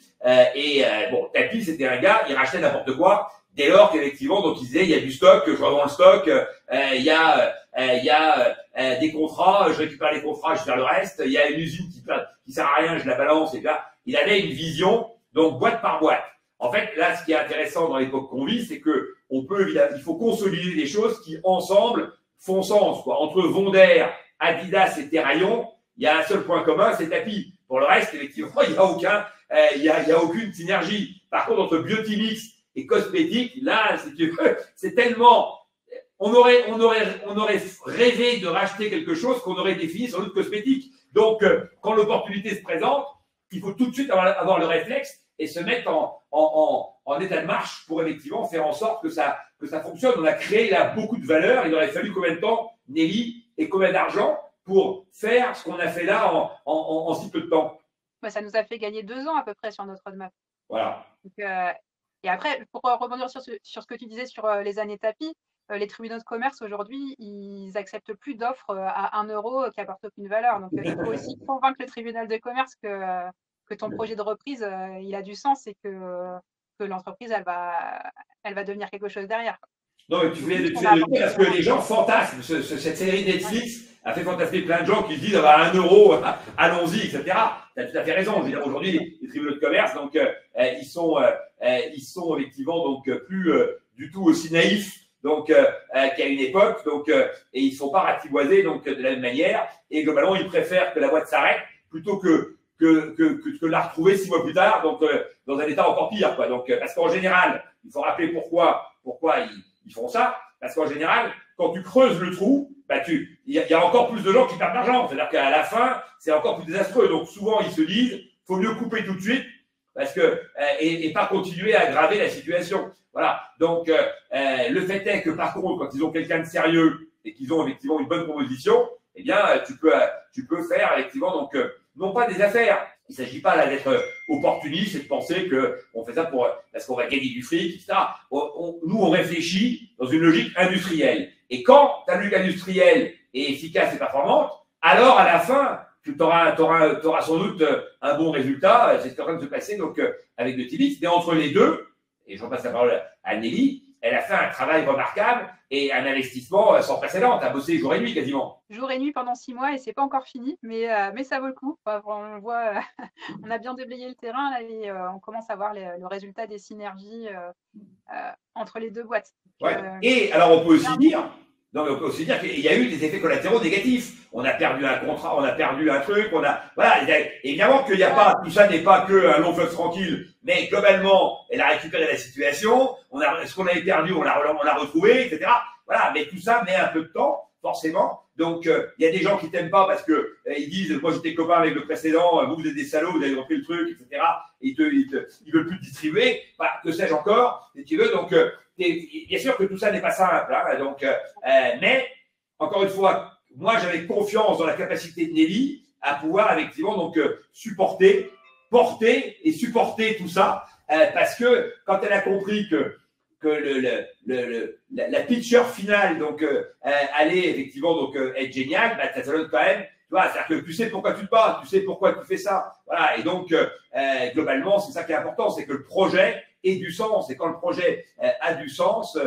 Bon, Tapie, c'était un gars, il rachetait n'importe quoi. Dès lors qu'effectivement, donc il disait, il y a du stock, je revends le stock, il y a des contrats, je récupère les contrats, je fais le reste. Il y a une usine qui sert à rien, je la balance. Et là, il avait une vision, donc boîte par boîte. En fait, là, ce qui est intéressant dans l'époque qu'on vit, c'est que il faut consolider des choses qui, ensemble, font sens, quoi. Entre Wonder, Adidas et Terraillon, il y a un seul point commun, c'est Tapis. Pour le reste, effectivement, il n'y a aucune synergie. Par contre, entre Biotimix et cosmétique, là, si tu veux, c'est tellement, on aurait rêvé de racheter quelque chose qu'on aurait défini sur notre cosmétique. Donc, quand l'opportunité se présente, il faut tout de suite avoir le réflexe et se mettre en état de marche pour effectivement faire en sorte que ça fonctionne. On a créé là beaucoup de valeur. Il aurait fallu combien de temps, Nelly, et combien d'argent pour faire ce qu'on a fait là en si peu de temps? Ça nous a fait gagner 2 ans à peu près sur notre roadmap. Voilà. Donc, et après, pour rebondir sur ce que tu disais sur les années tapis, les tribunaux de commerce aujourd'hui, ils acceptent plus d'offres à 1 euro qui apportent aucune valeur. Donc, il faut aussi convaincre le tribunal de commerce que ton projet de reprise, il a du sens et que l'entreprise, elle va devenir quelque chose derrière. Non, mais tu fais le dire parce que les gens fantasment. Cette série Netflix a fait fantasmer plein de gens qui se disent à 1 euro, allons-y, etc. Tu as tout à fait raison. Je veux dire, aujourd'hui, les tribunaux de commerce, donc, ils sont effectivement donc plus du tout aussi naïfs donc qu'à une époque. Donc, et ils ne sont pas ratiboisés donc de la même manière. Et globalement, ils préfèrent que la boîte s'arrête plutôt que la retrouver 6 mois plus tard, donc dans un état encore pire, quoi. Donc, parce qu'en général, il faut rappeler pourquoi ils font ça, parce qu'en général, quand tu creuses le trou, il y a encore plus de gens qui perdent d'argent. C'est-à-dire qu'à la fin, c'est encore plus désastreux. Donc souvent, ils se disent, faut mieux couper tout de suite, parce que et pas continuer à aggraver la situation. Voilà. Donc le fait est que par contre, quand ils ont quelqu'un de sérieux et qu'ils ont effectivement une bonne proposition, eh bien, tu peux faire effectivement donc non pas des affaires. Il ne s'agit pas là d'être opportuniste et de penser qu'on fait ça parce qu'on va gagner du fric, etc. Nous, on réfléchit dans une logique industrielle. Et quand ta logique industrielle est efficace et performante, alors à la fin, tu auras sans doute un bon résultat. C'est ce qui est en train de se passer donc, avec Biotimix. Mais entre les deux, et j'en passe la parole à Nelly, elle a fait un travail remarquable et un investissement sans précédent. Tu as bossé jour et nuit quasiment. Jour et nuit pendant 6 mois et c'est pas encore fini, mais ça vaut le coup. On voit, on a bien déblayé le terrain là, et on commence à voir le résultat des synergies entre les deux boîtes. Ouais. Et alors on peut aussi dire Donc, on peut aussi dire qu'il y a eu des effets collatéraux négatifs. On a perdu un contrat, on a perdu un truc, voilà. Évidemment qu'il n'y a pas, tout ça n'est pas que un long fleuve tranquille, mais globalement, elle a récupéré la situation. Ce qu'on avait perdu, on l'a retrouvé, etc. Voilà. Mais tout ça met un peu de temps, forcément. Donc, il y a des gens qui t'aiment pas parce que ils disent, moi j'étais copain avec le précédent, vous êtes des salauds, vous avez repris le truc, etc. Et ils veulent plus distribuer. Bah, que sais-je encore, si tu veux. Donc, bien sûr que tout ça n'est pas simple. Hein, donc, mais encore une fois, moi j'avais confiance dans la capacité de Nelly à pouvoir effectivement donc supporter, porter et supporter tout ça, parce que quand elle a compris que la picture finale donc allait effectivement donc être géniale, bah, ça donne quand même, tu vois, c'est-à-dire que tu sais pourquoi tu te bats, tu sais pourquoi tu fais ça, voilà. Et donc globalement c'est ça qui est important, c'est que le projet ait du sens. Et quand le projet a du sens,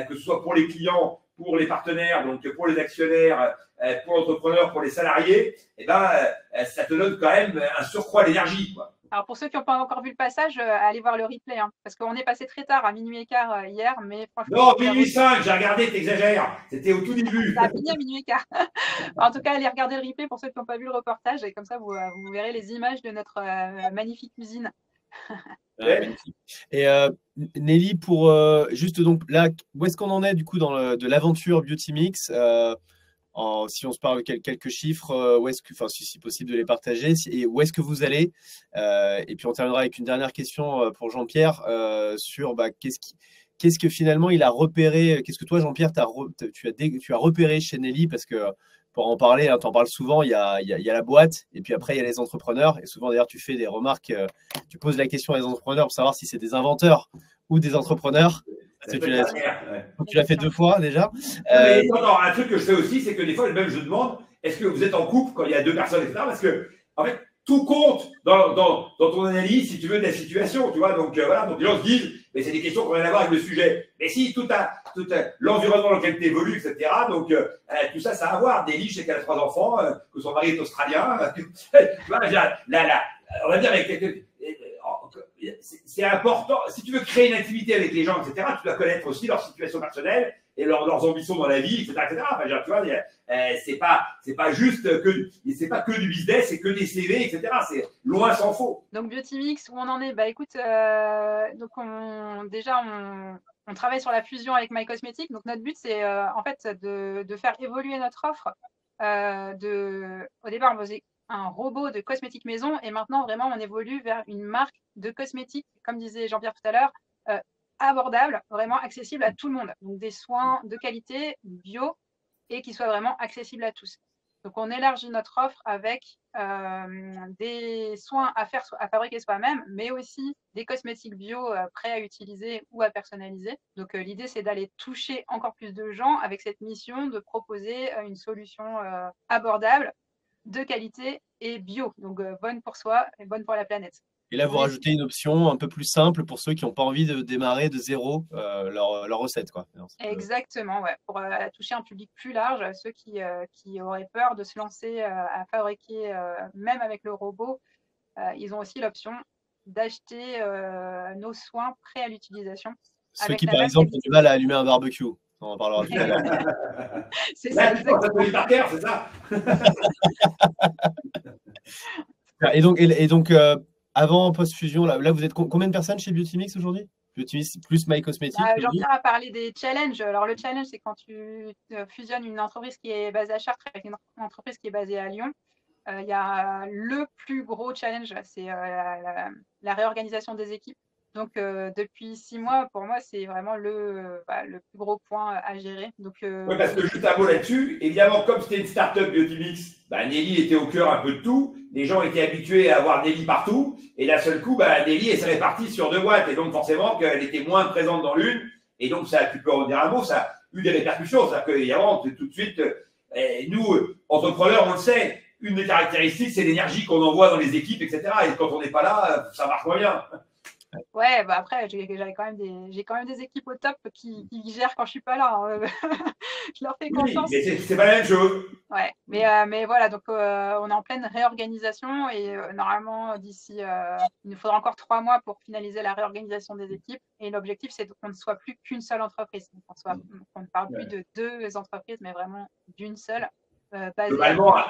que ce soit pour les clients, pour les partenaires, donc pour les actionnaires, pour l'entrepreneur, pour les salariés, et ben ça te donne quand même un surcroît d'énergie, quoi. Alors, pour ceux qui n'ont pas encore vu le passage, allez voir le replay, hein, parce qu'on est passé très tard, à minuit et quart hier, mais franchement… Non, minuit 5, j'ai regardé, t'exagères. C'était au tout début. Ça a fini à minuit et quart. En tout cas, allez regarder le replay pour ceux qui n'ont pas vu le reportage, et comme ça, vous verrez les images de notre magnifique usine. Et Nelly, pour juste donc là, où est-ce qu'on en est du coup de l'aventure Beautymix? Si on se parle de quelques chiffres, où est-ce que, enfin, si possible de les partager, et où est-ce que vous allez? Et puis on terminera avec une dernière question pour Jean-Pierre sur qu'est-ce que finalement il a repéré, qu'est-ce que toi Jean-Pierre tu as repéré chez Nelly, parce que pour en parler, hein, tu en parles souvent, il y a la boîte et puis après il y a les entrepreneurs, et souvent d'ailleurs tu fais des remarques, tu poses la question à les entrepreneurs pour savoir si c'est des inventeurs ou des entrepreneurs. Tu l'as fait 2 fois déjà. Non, un truc que je fais aussi, c'est que des fois, même je demande, est-ce que vous êtes en couple quand il y a 2 personnes, etc. Parce que, en fait, tout compte dans ton analyse, si tu veux, de la situation, tu vois. Donc, voilà. Donc, les gens se disent, mais c'est des questions qui n'ont rien à voir avec le sujet. Mais si, tout l'environnement dans lequel tu évolues, etc. Donc, tout ça, ça a à voir. Nelly, je sais qu'elle a 3 enfants, que son mari est australien. Tu vois, on va dire, c'est important. Si tu veux créer une activité avec les gens, etc., tu dois connaître aussi leur situation personnelle et leurs ambitions dans la vie, etc., etc. Enfin, tu vois, c'est pas juste c'est pas que du business, c'est que des CV, etc. C'est loin s'en faut. Donc Beautymix, où on en est? Bah écoute, donc on travaille sur la fusion avec My Cosmetics. Donc notre but, c'est en fait de faire évoluer notre offre. Au départ, on faisait un robot de cosmétiques maison, et maintenant vraiment on évolue vers une marque de cosmétiques, comme disait Jean-Pierre tout à l'heure, abordable, vraiment accessible à tout le monde. Donc des soins de qualité, bio, et qui soient vraiment accessibles à tous. Donc on élargit notre offre avec des soins à fabriquer soi-même, mais aussi des cosmétiques bio prêts à utiliser ou à personnaliser. Donc l'idée, c'est d'aller toucher encore plus de gens avec cette mission de proposer une solution abordable, de qualité et bio, donc bonne pour soi et bonne pour la planète. Et là, vous rajoutez une option un peu plus simple pour ceux qui n'ont pas envie de démarrer de zéro leur recette, quoi. Exactement, ouais, pour toucher un public plus large, ceux qui auraient peur de se lancer à fabriquer, même avec le robot, ils ont aussi l'option d'acheter nos soins prêts à l'utilisation. Ceux qui, par exemple, ont du mal à allumer un barbecue. On en parlera tout à l'heure. C'est ça, exactement. C'est ça. Et donc avant post-fusion, là, vous êtes combien de personnes chez Beautymix aujourd'hui? Beautymix plus My Cosmetics. Jean-Pierre a parlé des challenges. Alors, le challenge, c'est quand tu fusionnes une entreprise qui est basée à Chartres avec une entreprise qui est basée à Lyon. Il y a le plus gros challenge, c'est la réorganisation des équipes. Donc, depuis 6 mois, pour moi, c'est vraiment le plus gros point à gérer. Donc, oui, parce que juste un mot là-dessus, évidemment, comme c'était une start-up Beautymix, Nelly était au cœur un peu de tout. Les gens étaient habitués à avoir Nelly partout. Et d'un seul coup, Nelly, elle s'est répartie sur 2 boîtes. Et donc, forcément, qu'elle était moins présente dans l'une. Et donc, ça, tu peux en dire un mot, ça a eu des répercussions. C'est-à-dire qu'évidemment, tout de suite, nous, entrepreneurs, on le sait, une des caractéristiques, c'est l'énergie qu'on envoie dans les équipes, etc. Et quand on n'est pas là, ça marche moins bien. Ouais, bah après, j'ai quand même des équipes au top qui gèrent quand je suis pas là, hein. Je leur fais Oui, confiance. mais c'est pas la même chose. Ouais, mais voilà, donc on est en pleine réorganisation et normalement d'ici, il nous faudra encore 3 mois pour finaliser la réorganisation des équipes. Et l'objectif, c'est qu'on ne soit plus qu'une seule entreprise, qu'on ne parle plus de 2 entreprises, mais vraiment d'une seule, basée à Globalement, Lyon.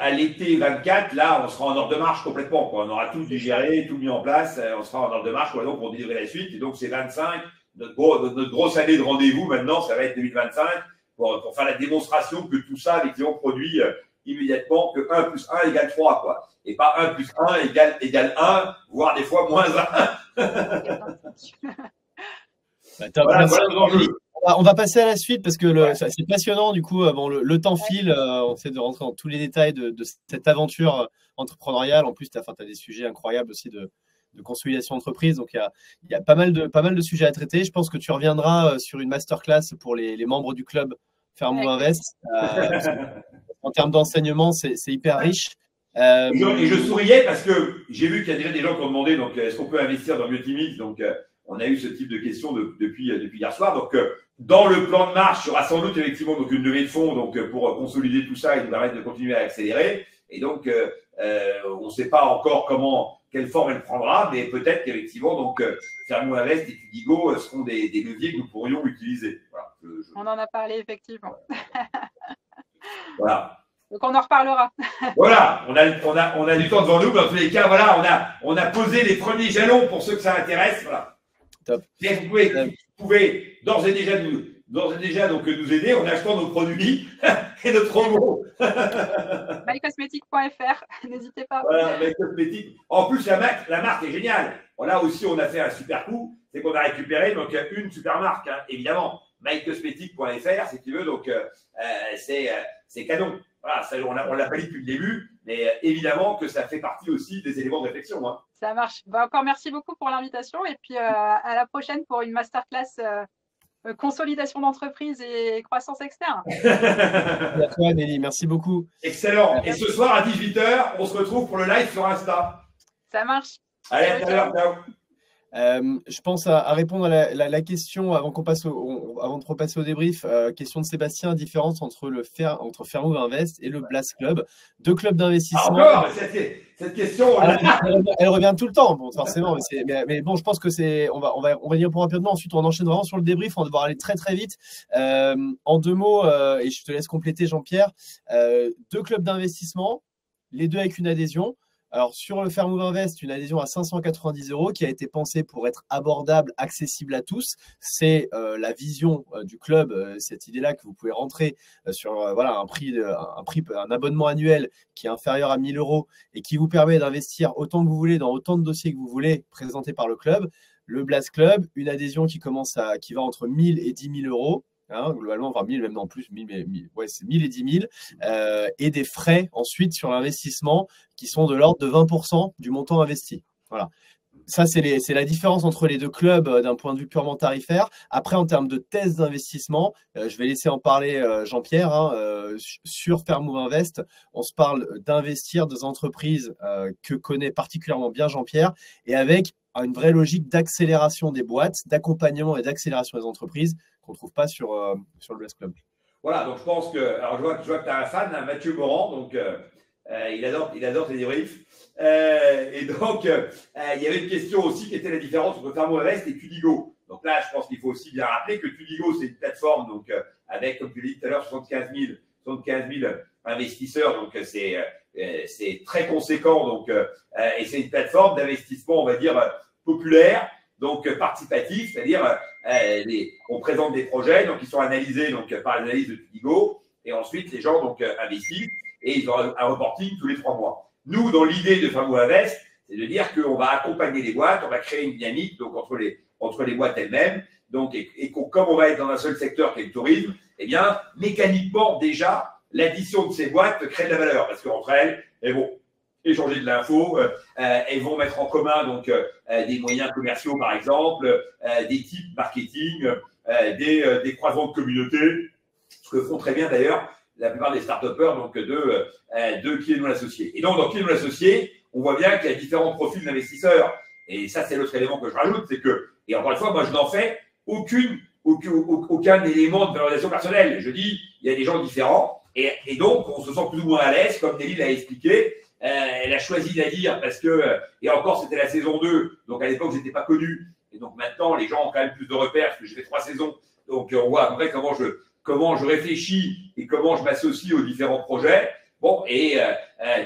à l'été 24, là, on sera en ordre de marche complètement, quoi. On aura tout digéré, tout mis en place, on sera en ordre de marche, quoi, donc, pour délivrer la suite. Et donc, c'est 25. Notre grosse année de rendez-vous, maintenant, ça va être 2025, pour faire la démonstration que tout ça, effectivement, produit immédiatement que 1 plus 1 égale 3, quoi. Et pas 1 plus 1 égale 1, voire des fois moins 1. Top. Voilà, Merci. voilà nos enjeux. On va passer à la suite parce que Ouais. c'est passionnant. Du coup, bon, le temps file. On essaie de rentrer dans tous les détails de cette aventure entrepreneuriale. En plus, tu as des sujets incroyables aussi de consolidation d'entreprise. Donc, il y a pas mal de sujets à traiter. Je pense que tu reviendras sur une masterclass pour les membres du club Fairmove Invest. En termes d'enseignement, c'est hyper riche. Et je souriais parce que j'ai vu qu'il y a déjà des gens qui ont demandé donc est-ce qu'on peut investir dans Biotimix. Donc on a eu ce type de questions depuis hier soir. Donc dans le plan de marche, il y aura sans doute effectivement donc une levée de fonds donc pour consolider tout ça et nous permettre de continuer à accélérer. Et donc on ne sait pas encore quelle forme elle prendra, mais peut-être qu'effectivement donc Fairmove Invest et Tudigo seront des leviers que nous pourrions utiliser. Voilà, On en a parlé effectivement. Voilà. Donc on en reparlera. Voilà, on a du temps devant nous, mais dans tous les cas, voilà, on a posé les premiers jalons pour ceux que ça intéresse. Voilà. Top. Vous pouvez d'ores et déjà donc nous aider en achetant nos produits et notre promo. mycosmetic.fr, n'hésitez pas. Voilà, MyCosmetic. En plus, la marque est géniale. Bon, là aussi, on a fait un super coup, c'est qu'on a récupéré donc une super marque, hein, évidemment. mycosmetic.fr, si tu veux, donc c'est canon. Voilà, ça, on l'a pas dit depuis le début, mais évidemment que ça fait partie aussi des éléments de réflexion. Hein. Ça marche. Bah, encore merci beaucoup pour l'invitation et puis à la prochaine pour une masterclass consolidation d'entreprise et croissance externe. Merci à toi, Nelly. Merci beaucoup. Excellent. Et ce soir à 18h, on se retrouve pour le live sur Insta. Ça marche. Allez, à tout à l'heure. Ciao. Je pense à répondre à la question avant de repasser au débrief. Question de Sébastien, différence entre Fairmove Invest et le Blast Club, 2 clubs d'investissement. Encore, cette question, elle revient tout le temps, bon, forcément. Mais bon, je pense que on va dire pour rapidement. Ensuite, on enchaîne vraiment sur le débrief. On va devoir aller très très vite. En 2 mots, et je te laisse compléter, Jean-Pierre. 2 clubs d'investissement, les 2 avec une adhésion. Alors, sur le Fairmove Invest, une adhésion à 590 € qui a été pensée pour être abordable, accessible à tous. C'est la vision du club, cette idée-là que vous pouvez rentrer sur un abonnement annuel qui est inférieur à 1 000 € et qui vous permet d'investir autant que vous voulez dans autant de dossiers que vous voulez présentés par le club. Le Blast Club, une adhésion qui va entre 1 000 et 10 000 €. Hein, globalement, enfin 1000, même en plus, 1000, ouais, c'est 1000 et 10 000, et des frais ensuite sur l'investissement qui sont de l'ordre de 20% du montant investi. Voilà. Ça, c'est la différence entre les 2 clubs d'un point de vue purement tarifaire. Après, en termes de thèse d'investissement, je vais laisser en parler Jean-Pierre. Sur Fairmove Invest, on se parle d'investir dans des entreprises que connaît particulièrement bien Jean-Pierre et avec une vraie logique d'accélération des boîtes, d'accompagnement et d'accélération des entreprises qu'on ne trouve pas sur le Blast Club. Voilà, donc je pense que. Alors, je vois que tu as un fan, hein, Mathieu Morand, donc il adore tes débriefs. Et donc, il y avait une question aussi qui était la différence entre Fairmove Invest et Tudigo. Donc là, je pense qu'il faut aussi bien rappeler que Tudigo, c'est une plateforme donc, avec, comme tu l'as dit tout à l'heure, 75 000 investisseurs. Donc, c'est très conséquent. Donc, et c'est une plateforme d'investissement, on va dire, populaire, donc participatif, c'est-à-dire on présente des projets, donc ils sont analysés donc, par l'analyse de Tudigo, et ensuite les gens donc, investissent et ils ont un reporting tous les 3 mois. Nous, dans l'idée de Fairmove Invest, c'est de dire qu'on va accompagner les boîtes, on va créer une dynamique donc, entre les boîtes elles-mêmes, donc, et comme on va être dans un seul secteur qui est le tourisme, eh bien, mécaniquement, déjà, l'addition de ces boîtes crée de la valeur, parce qu'entre elles vont échanger de l'info, elles vont mettre en commun donc des moyens commerciaux par exemple, des types marketing, des croisements de communauté, ce que font très bien d'ailleurs la plupart des start-upers donc de qui est nous l'associé. Et donc dans qui est nous l'associé, on voit bien qu'il y a différents profils d'investisseurs. Et ça, c'est l'autre élément que je rajoute, c'est que, et encore une fois, moi, je n'en fais aucun élément de valorisation personnelle. Je dis, il y a des gens différents, et donc, on se sent plus ou moins à l'aise, comme Nelly l'a expliqué. Elle a choisi de la dire parce que, et encore, c'était la saison 2, donc à l'époque, je n'étais pas connu. Et donc maintenant, les gens ont quand même plus de repères, parce que j'ai fait 3 saisons. Donc, on voit à peu près comment je réfléchis et comment je m'associe aux différents projets. Bon, et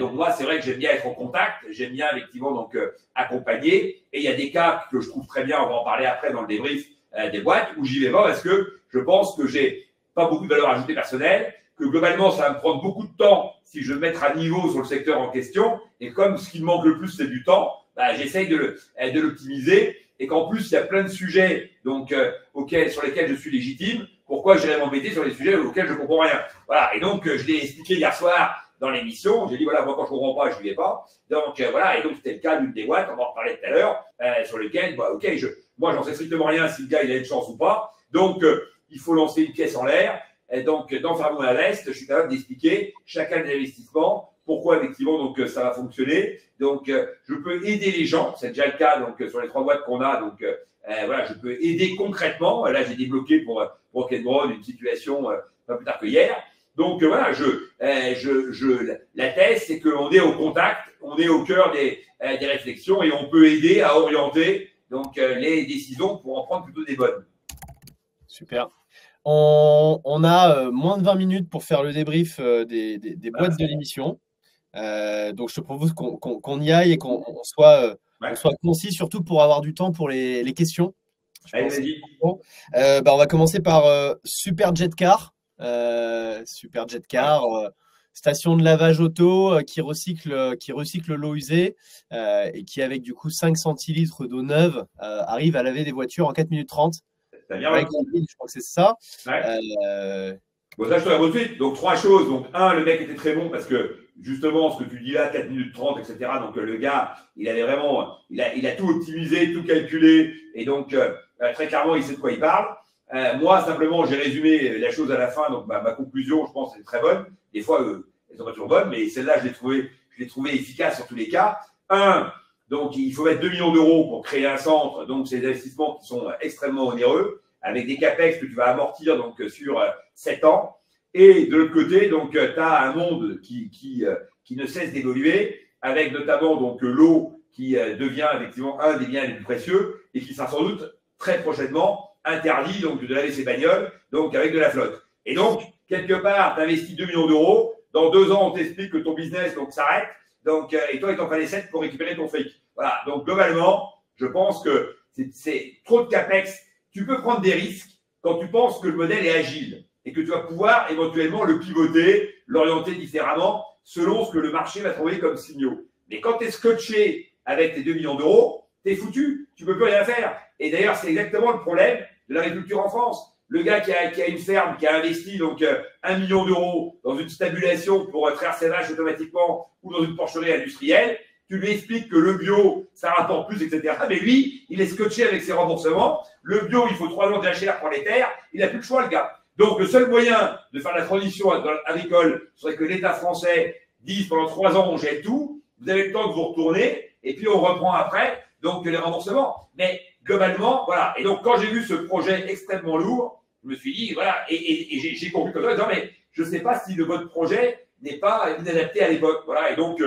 donc moi, c'est vrai que j'aime bien être en contact, j'aime bien effectivement donc accompagner. Et il y a des cas que je trouve très bien, on va en parler après dans le débrief des boîtes, où j'y vais pas parce que je pense que j'ai pas beaucoup de valeur ajoutée personnelle, que globalement, ça va me prendre beaucoup de temps si je veux me mettre à niveau sur le secteur en question. Et comme ce qui me manque le plus, c'est du temps, bah, j'essaye de l'optimiser. Et qu'en plus, il y a plein de sujets donc, sur lesquels je suis légitime. Pourquoi j'irais m'embêter sur les sujets auxquels je ne comprends rien? Voilà. Et donc, je l'ai expliqué hier soir dans l'émission. J'ai dit, voilà, moi, quand je ne comprends pas, je n'y vais pas. Donc, voilà. Et donc, c'était le cas d'une des boîtes, on va en reparler tout à l'heure, sur lequel, bah, OK, moi, j'en sais strictement rien si le gars, il a une chance ou pas. Donc, il faut lancer une pièce en l'air. Et donc, dans Fermons à l'Est, je suis capable d'expliquer chacun des investissements, pourquoi effectivement donc ça va fonctionner. Donc, je peux aider les gens, c'est déjà le cas donc sur les 3 boîtes qu'on a. Donc, voilà, je peux aider concrètement. Là, j'ai débloqué pour Rock'n'Roll une situation pas plus tard que hier. Donc, voilà, la thèse, c'est qu'on est au contact, on est au cœur des réflexions et on peut aider à orienter donc les décisions pour en prendre plutôt des bonnes. Super. On a moins de 20 minutes pour faire le débrief des boîtes de l'émission. Donc, je te propose qu'on y aille et qu'on soit concis, surtout pour avoir du temps pour les questions. Allez, vas-y. On va commencer par Super Jetcar. Super Jetcar, station de lavage auto qui recycle l'eau usée et qui, avec du coup 5 centilitres d'eau neuve, arrive à laver des voitures en 4 minutes 30. T'as bien je crois que c'est ça. Ouais. Bon, ça, je te la tout de suite. Donc, 3 choses. Donc, 1, le mec était très bon parce que, justement, ce que tu dis là, 4 minutes 30, etc. Donc, le gars, il avait vraiment, il a tout optimisé, tout calculé. Et donc, très clairement, il sait de quoi il parle. Moi, simplement, j'ai résumé la chose à la fin. Donc, ma conclusion, je pense, est très bonne. Des fois, elles sont pas toujours bonnes, mais celle-là, je l'ai trouvé efficace sur tous les cas. 1, donc, il faut mettre 2 millions d'euros pour créer un centre. Donc, c'est des investissements qui sont extrêmement onéreux, avec des capex que tu vas amortir donc, sur 7 ans. Et de l'autre côté, donc, tu as un monde qui ne cesse d'évoluer, avec notamment donc l'eau qui devient effectivement un des biens les plus précieux et qui sera sans doute très prochainement interdit donc, de laver ses bagnoles, donc avec de la flotte. Et donc, quelque part, tu investis 2 millions d'euros. Dans 2 ans, on t'explique que ton business donc, s'arrête. Donc, et toi, il t'en fallait 7 pour récupérer ton fric. Voilà. Donc, globalement, je pense que c'est trop de capex. Tu peux prendre des risques quand tu penses que le modèle est agile et que tu vas pouvoir éventuellement le pivoter, l'orienter différemment selon ce que le marché va trouver comme signaux. Mais quand tu es scotché avec tes 2 millions d'euros, tu es foutu. Tu ne peux plus rien faire. Et d'ailleurs, c'est exactement le problème de l'agriculture en France. Le gars qui a une ferme, qui a investi donc 1 million d'euros dans une stabulation pour traire ses vaches automatiquement ou dans une porcherie industrielle, tu lui expliques que le bio, ça rapporte plus, etc. Mais lui, il est scotché avec ses remboursements. Le bio, il faut 3 ans de jachère pour les terres. Il n'a plus le choix, le gars. Donc, le seul moyen de faire la transition agricole serait que l'État français dise pendant 3 ans, on gèle tout. Vous avez le temps de vous retourner et puis on reprend après, donc les remboursements. Mais globalement, voilà. Et donc, quand j'ai vu ce projet extrêmement lourd, je me suis dit, voilà, et j'ai conclu comme ça, en disant, mais je ne sais pas si votre projet n'est pas inadapté à l'époque. Voilà. Et donc,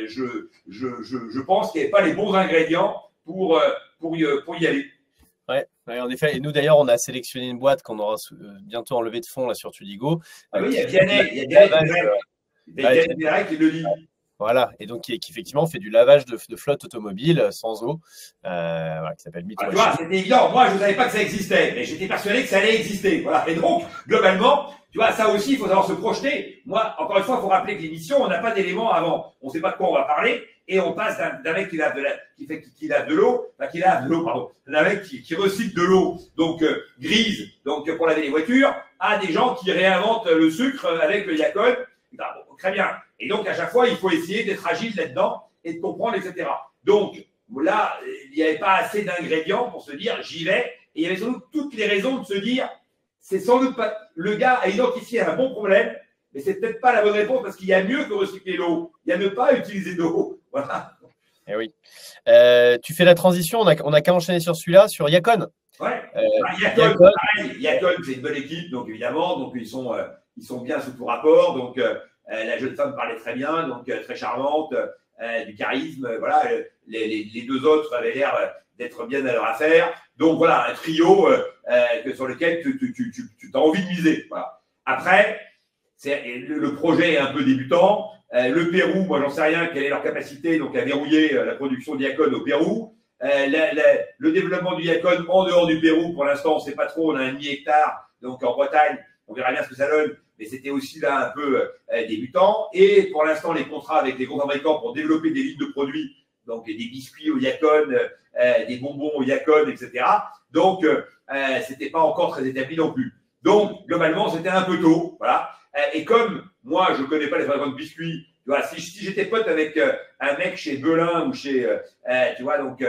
je pense qu'il n'y avait pas les bons ingrédients pour y aller. Ouais, en effet. Et nous, d'ailleurs, on a sélectionné une boîte qu'on aura bientôt en levée de fonds là, sur Tudigo. Ah oui, il y a Vianney qui le dit. Voilà, et donc qui effectivement fait du lavage de flotte automobile sans eau, voilà, qui s'appelle Mitsubishi. Tu vois, c'était évident. Moi, je ne savais pas que ça existait, mais j'étais persuadé que ça allait exister. Voilà. Et donc, globalement, tu vois, ça aussi, il faut savoir se projeter. Moi, encore une fois, il faut rappeler que l'émission, on n'a pas d'éléments avant. On ne sait pas de quoi on va parler, et on passe d'un mec qui lave de l'eau, d'un mec qui recycle de l'eau, donc grise, donc pour laver les voitures, à des gens qui réinventent le sucre avec le Yakult. Bon, très bien. Et donc, à chaque fois, il faut essayer d'être agile là-dedans et de comprendre, etc. Donc, là, il n'y avait pas assez d'ingrédients pour se dire, j'y vais. Et il y avait sans doute toutes les raisons de se dire, c'est sans doute pas, le gars a identifié un bon problème, mais c'est peut-être pas la bonne réponse parce qu'il y a mieux que recycler l'eau. Il y a ne pas utiliser d'eau. Voilà. Eh oui. Tu fais la transition, on a qu'à enchaîner sur celui-là, sur Yacon. Ouais. Yacon, pareil. Yacon, c'est une bonne équipe, donc évidemment, donc ils sont bien sous tout rapport. Donc la jeune femme parlait très bien, donc très charmante, du charisme. Voilà, les deux autres avaient l'air d'être bien à leur affaire. Donc voilà, un trio sur lequel tu as envie de miser. Voilà. Après, le projet est un peu débutant. Le Pérou, moi j'en sais rien, quelle est leur capacité donc à verrouiller la production de Yacon au Pérou. Le développement du Yacon en dehors du Pérou, pour l'instant, on ne sait pas trop. On a 1,5 hectare, donc en Bretagne, on verra bien ce que ça donne. Mais c'était aussi là un peu débutant. Et pour l'instant, les contrats avec les gros fabricants pour développer des lignes de produits, donc des biscuits au Yacon, des bonbons au Yacon, etc. Donc, c'était pas encore très établi non plus. Donc, globalement, c'était un peu tôt. Voilà. Et comme moi, je ne connais pas les fabricants de biscuits, tu vois, si j'étais pote avec un mec chez Belin ou chez, tu vois, donc,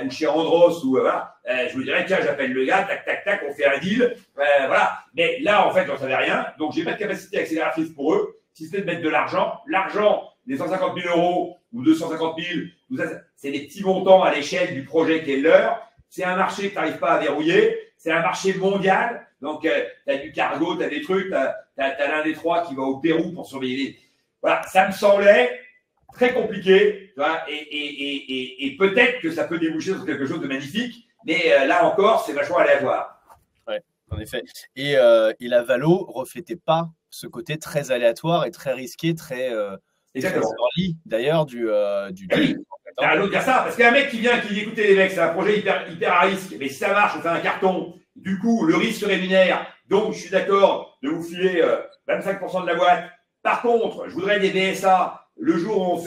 ou chez Andros, ou voilà, je me dirais, tiens, j'appelle le gars, tac, tac, tac, on fait un deal. Voilà. Mais là, en fait, j'en savais rien. Donc, j'ai pas de capacité accélératrice pour eux, si ce n'est de mettre de l'argent. L'argent, les 150 000 euros ou 250 000, tout ça, c'est des petits montants à l'échelle du projet qui est le leur. C'est un marché que tu n'arrives pas à verrouiller. C'est un marché mondial. Donc, tu as du cargo, tu as des trucs, tu as l'un des trois qui va au Pérou pour surveiller les… Voilà, ça me semblait très compliqué, tu vois, et peut-être que ça peut déboucher sur quelque chose de magnifique, mais là encore, c'est vachement aléatoire. Oui, en effet. Et la Valo ne reflétait pas ce côté très aléatoire et très risqué, très early, d'ailleurs, du deal. T'as raison de dire ça, parce qu'un mec qui vient, qui dit écoutez les mecs, c'est un projet hyper à risque, mais si ça marche, on fait un carton. Du coup, le risque se rémunère, donc je suis d'accord de vous filer 25% de la boîte. Par contre, je voudrais des BSA. Le jour où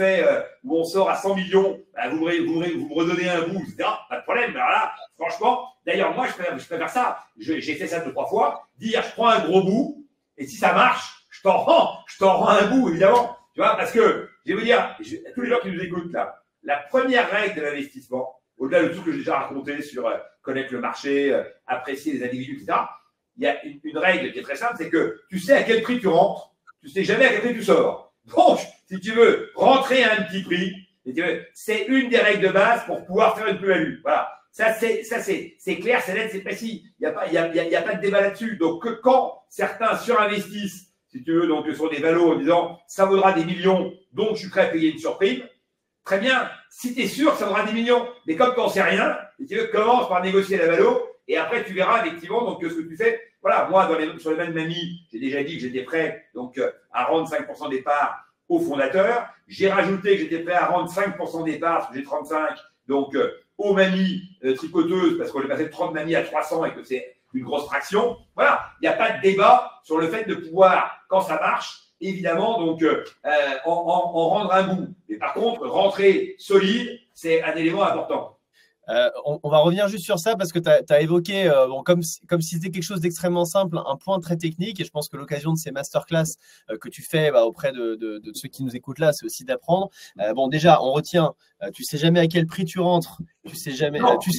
où on sort à 100 millions, bah, vous me redonnez un bout, etc. Pas de problème. Mais alors là, franchement, d'ailleurs, moi, je préfère ça. J'ai fait ça 2-3 fois. Dire, je prends un gros bout, et si ça marche, je t'en rends un bout, évidemment. Tu vois, parce que, je vais vous dire, à tous les gens qui nous écoutent là, la première règle de l'investissement, au-delà de tout ce que j'ai déjà raconté sur connaître le marché, apprécier les individus, etc., il y a une règle qui est très simple, c'est que tu sais à quel prix tu rentres, tu sais jamais à quel prix tu sors. Donc, si tu veux rentrer à un petit prix, c'est une des règles de base pour pouvoir faire une plus-value. Voilà. Ça, c'est clair, c'est net, c'est précis. Il n'y a pas de débat là-dessus. Donc, quand certains surinvestissent, si tu veux, donc sur des valos en disant ça vaudra des millions, donc je suis prêt à payer une surprime, très bien. Si tu es sûr que ça vaudra des millions, mais comme tu n'en sais rien, si tu veux, commence par négocier la valo et après tu verras effectivement donc, ce que tu fais. Voilà, moi, sur les mains de mamie, j'ai déjà dit que j'étais prêt donc, à rendre 5% des parts au fondateur. J'ai rajouté que j'étais prêt à rendre 5% des parts, parce que j'ai 35, donc aux mamies tricoteuses, parce qu'on est passé de 30 mamies à 300 et que c'est une grosse fraction. Voilà, il n'y a pas de débat sur le fait de pouvoir, quand ça marche, évidemment, donc en rendre un bout. Mais par contre, rentrer solide, c'est un élément important. On va revenir juste sur ça parce que tu as évoqué, comme si c'était quelque chose d'extrêmement simple, un point très technique. Et je pense que l'occasion de ces masterclass que tu fais auprès de ceux qui nous écoutent là, c'est aussi d'apprendre. Bon, déjà, on retient, tu sais jamais à quel prix tu rentres, tu sais jamais, tu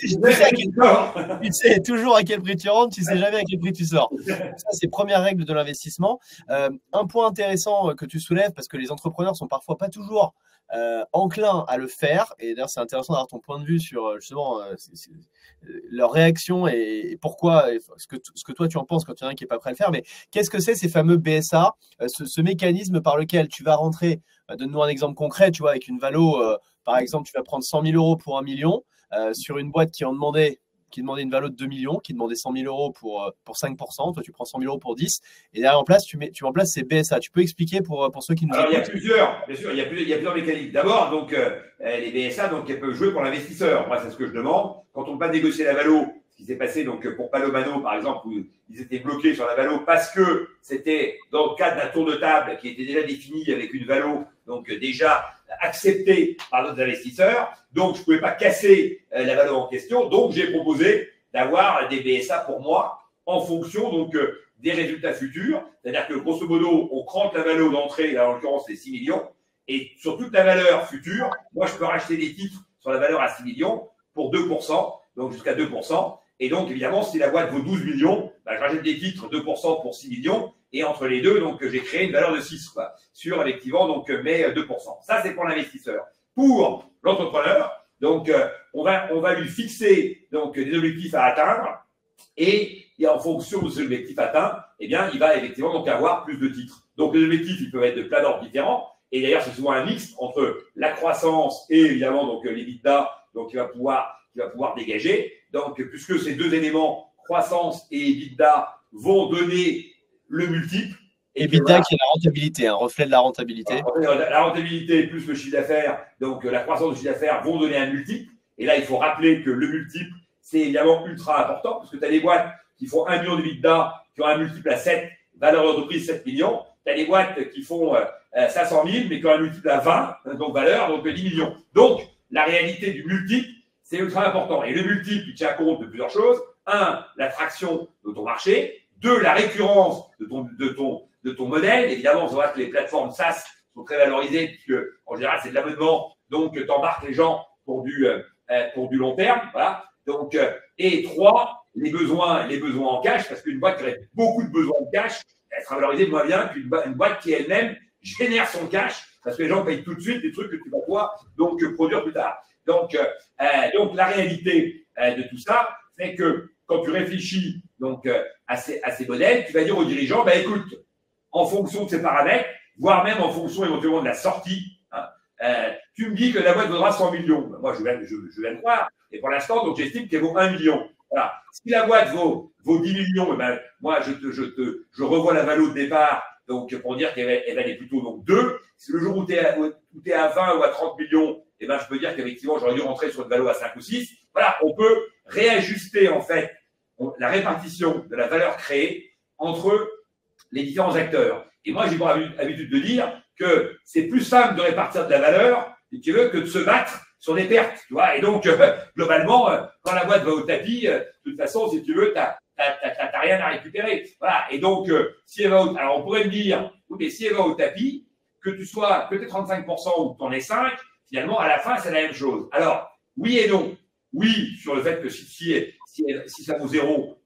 sais toujours à quel prix tu rentres, tu sais jamais à quel prix tu sors. Ça, c'est première règle de l'investissement. Un point intéressant que tu soulèves, parce que les entrepreneurs sont parfois pas toujours enclin à le faire, et d'ailleurs c'est intéressant d'avoir ton point de vue sur justement leur réaction et pourquoi, ce que toi tu en penses quand il y en a un qui n'est pas prêt à le faire. Mais qu'est-ce que c'est ces fameux BSA, ce mécanisme par lequel tu vas rentrer, donne-nous un exemple concret, tu vois, avec une valo, par exemple tu vas prendre 100 000 euros pour 1 million sur une boîte qui demandait une valeur de 2 millions, qui demandait 100 000 euros pour 5%. Toi, tu prends 100 000 euros pour 10. Et derrière, en place, tu mets en place ces BSA. Tu peux expliquer pour ceux qui nous écoutent? Il y a plusieurs, bien sûr, il y a plusieurs mécaniques. D'abord, donc, les BSA, donc, elles peuvent jouer pour l'investisseur. Moi, c'est ce que je demande. Quand on ne peut pas négocier la valo, ce qui s'est passé donc, pour Palomano, par exemple, où ils étaient bloqués sur la valo parce que c'était dans le cadre d'un tour de table qui était déjà défini avec une valo, donc déjà acceptée par d'autres investisseurs. Donc, je ne pouvais pas casser la valo en question. Donc, j'ai proposé d'avoir des BSA pour moi en fonction donc, des résultats futurs. C'est-à-dire que, grosso modo, on crante la valo d'entrée, là, en l'occurrence, c'est 6 millions. Et sur toute la valeur future, moi, je peux racheter des titres sur la valeur à 6 millions pour 2%, donc jusqu'à 2%. Et donc, évidemment, si la boîte vaut 12 millions, bah, je rachète des titres 2% pour 6 millions. Et entre les deux, donc, j'ai créé une valeur de 6 quoi, sur, effectivement, donc, mes 2%. Ça, c'est pour l'investisseur. pour l'entrepreneur. Donc, on va lui fixer donc, des objectifs à atteindre et en fonction de ces objectifs atteints, eh bien, il va effectivement donc avoir plus de titres. Donc, les objectifs, ils peuvent être de plein d'ordres différents. Et d'ailleurs, c'est souvent un mix entre la croissance et évidemment donc l'EBITDA, donc il va pouvoir dégager. Donc, puisque ces deux éléments, croissance et EBITDA, vont donner le multiple. EBITDA qui est la rentabilité, un reflet de la rentabilité. La rentabilité plus le chiffre d'affaires, donc la croissance du chiffre d'affaires vont donner un multiple. Et là, il faut rappeler que le multiple, c'est évidemment ultra important parce que tu as des boîtes qui font 1 million d'EBITDA, qui ont un multiple à 7, valeur d'entreprise 7 millions. Tu as des boîtes qui font 500 000, mais qui ont un multiple à 20, donc valeur, donc 10 millions. Donc, la réalité du multiple, c'est ultra important. Et le multiple, il tient compte de plusieurs choses. 1, l'attraction de ton marché. 2, la récurrence de ton modèle. Évidemment, on voit que les plateformes SaaS sont très valorisées, puisque en général, c'est de l'abonnement. Donc, tu embarques les gens pour du long terme. Voilà. Donc, et 3, les besoins en cash, parce qu'une boîte qui aurait beaucoup de besoins de cash, elle sera valorisée moins bien qu'une boîte qui elle-même génère son cash, parce que les gens payent tout de suite des trucs que tu vas pouvoir donc produire plus tard. Donc la réalité de tout ça, c'est que quand tu réfléchis donc à ces modèles, tu vas dire aux dirigeants, bah écoute, en fonction de ces paramètres, voire même en fonction éventuellement de la sortie, tu me dis que la boîte vaudra 100 millions. Moi, je vais le croire. Et pour l'instant, donc j'estime qu'elle vaut 1 million. Voilà. Si la boîte vaut 10 millions, eh ben, moi, je revois la valo de départ, donc pour dire qu'elle valait plutôt donc 2. Si le jour où tu es à 20 ou à 30 millions, eh ben, je peux dire qu'effectivement, j'aurais dû rentrer sur une valo à 5 ou 6. Voilà, on peut réajuster en fait la répartition de la valeur créée entre les différents acteurs. Et moi, j'ai pour habitude de dire que c'est plus simple de répartir de la valeur, si tu veux, que de se battre sur des pertes, tu vois. Et donc, globalement, quand la boîte va au tapis, de toute façon, si tu veux, t'as rien à récupérer. Voilà. Et donc, si elle va alors on pourrait me dire, oui, mais si elle va au tapis, que tu sois, que tu aies 35% ou que tu en aies 5, finalement, à la fin, c'est la même chose. Alors, oui et non. Oui, sur le fait que si ça vaut 0,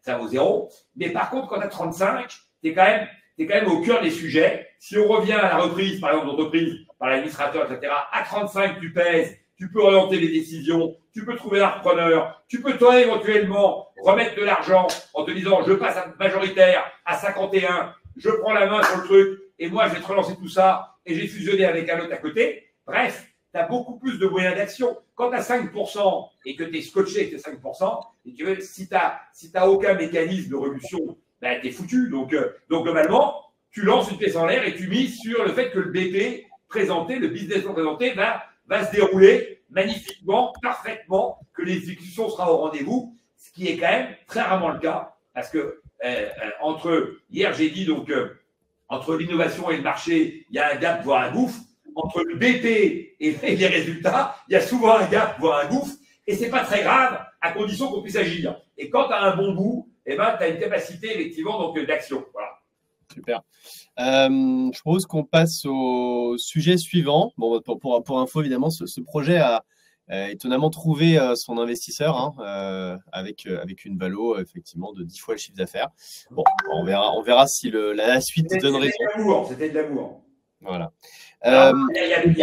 ça vaut 0. Mais par contre, quand tu as 35, t'es quand même au cœur des sujets. Si on revient à la reprise, par exemple, d'entreprise par l'administrateur, etc., à 35, tu pèses, tu peux orienter les décisions, tu peux trouver un repreneur, tu peux toi éventuellement remettre de l'argent en te disant je passe à majoritaire à 51, je prends la main sur le truc et moi je vais te relancer tout ça et j'ai fusionné avec un autre à côté. Bref, tu as beaucoup plus de moyens d'action. Quand tu as 5% et que tu es scotché avec tes 5%, et tu veux, si tu n'as aucun mécanisme de révolution, ben, tu es foutu. Donc, globalement, tu lances une pièce en l'air et tu mises sur le fait que le BP présenté, le business présenté va se dérouler magnifiquement, parfaitement, que l'exécution sera au rendez-vous, ce qui est quand même très rarement le cas, parce que hier j'ai dit donc entre l'innovation et le marché, il y a un gap voire un gouffre. Entre le BP et les résultats, il y a souvent un gap voire un gouffre, et c'est pas très grave à condition qu'on puisse agir. Et quand tu as un bon bout, eh ben, tu as une capacité effectivement donc d'action. Voilà. Super. Je propose qu'on passe au sujet suivant. Bon, pour info, évidemment, ce projet a étonnamment trouvé son investisseur avec une valo effectivement de 10 fois le chiffre d'affaires. Bon, on verra si la suite donne raison. C'était de l'amour. Voilà. Il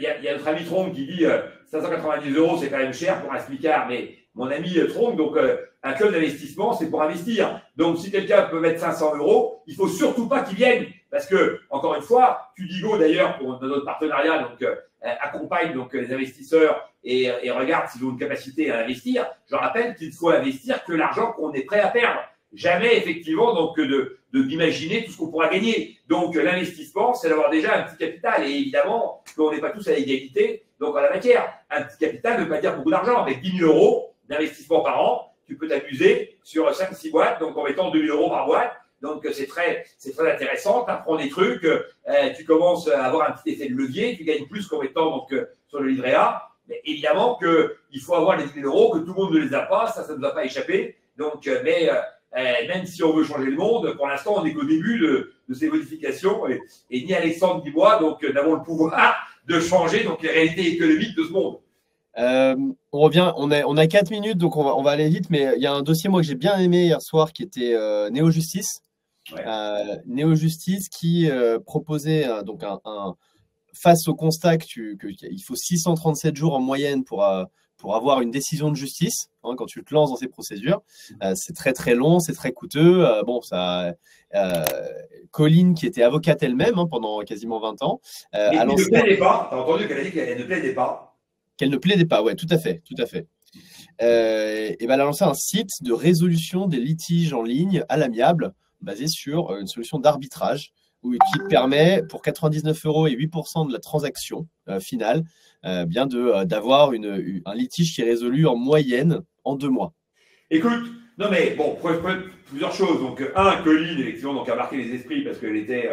y a notre ami Tronc qui dit 590 €, c'est quand même cher pour un smicard, mais mon ami Tronc, donc un club d'investissement, c'est pour investir. Donc, si quelqu'un peut mettre 500 €, il ne faut surtout pas qu'il vienne. Parce que, encore une fois, Tudigo, d'ailleurs, pour notre partenariat, donc, accompagne donc, les investisseurs et regarde s'ils ont une capacité à investir. Je rappelle qu'il faut investir que l'argent qu'on est prêt à perdre. Jamais, effectivement, donc, d'imaginer tout ce qu'on pourra gagner. Donc, l'investissement, c'est d'avoir déjà un petit capital. Et évidemment, qu'on n'est pas tous à l'égalité. Donc, en la matière, un petit capital ne veut pas dire beaucoup d'argent. Avec 10 000 € d'investissement par an, tu peux t'amuser sur 5-6 boîtes, donc en mettant 2 000 € par boîte. Donc, c'est très intéressant. Tu apprends des trucs, tu commences à avoir un petit effet de levier, tu gagnes plus qu'en mettant donc, sur le livret A. Mais évidemment qu'il faut avoir les 10 000 €, que tout le monde ne les a pas, ça ne nous a pas échappé. Donc, même si on veut changer le monde, pour l'instant, on n'est qu'au début de ces modifications. Et ni Alexandre ni moi, donc, n'avons le pouvoir de changer donc, les réalités économiques de ce monde. On revient, on a 4 minutes, donc on va aller vite, mais il y a un dossier moi que j'ai bien aimé hier soir qui était Néo Justice. Ouais. Néo Justice qui proposait donc face au constat qu'il faut 637 jours en moyenne pour avoir une décision de justice, hein, quand tu te lances dans ces procédures, c'est très très long, c'est très coûteux. Colline, qui était avocate elle-même, hein, pendant quasiment 20 ans, a lancé. Elle ne plaidait pas. Tu as entendu qu'elle a dit qu'elle ne plaidait pas. Qu'elle ne plaidait pas, ouais, tout à fait, tout à fait. Elle a lancé un site de résolution des litiges en ligne à l'amiable, basé sur une solution d'arbitrage, qui permet, pour 99 € et 8% de la transaction finale, d'avoir un litige qui est résolu en moyenne en 2 mois. Écoute, non mais bon, plusieurs choses. Donc, Colline, effectivement, donc, a marqué les esprits parce qu'elle était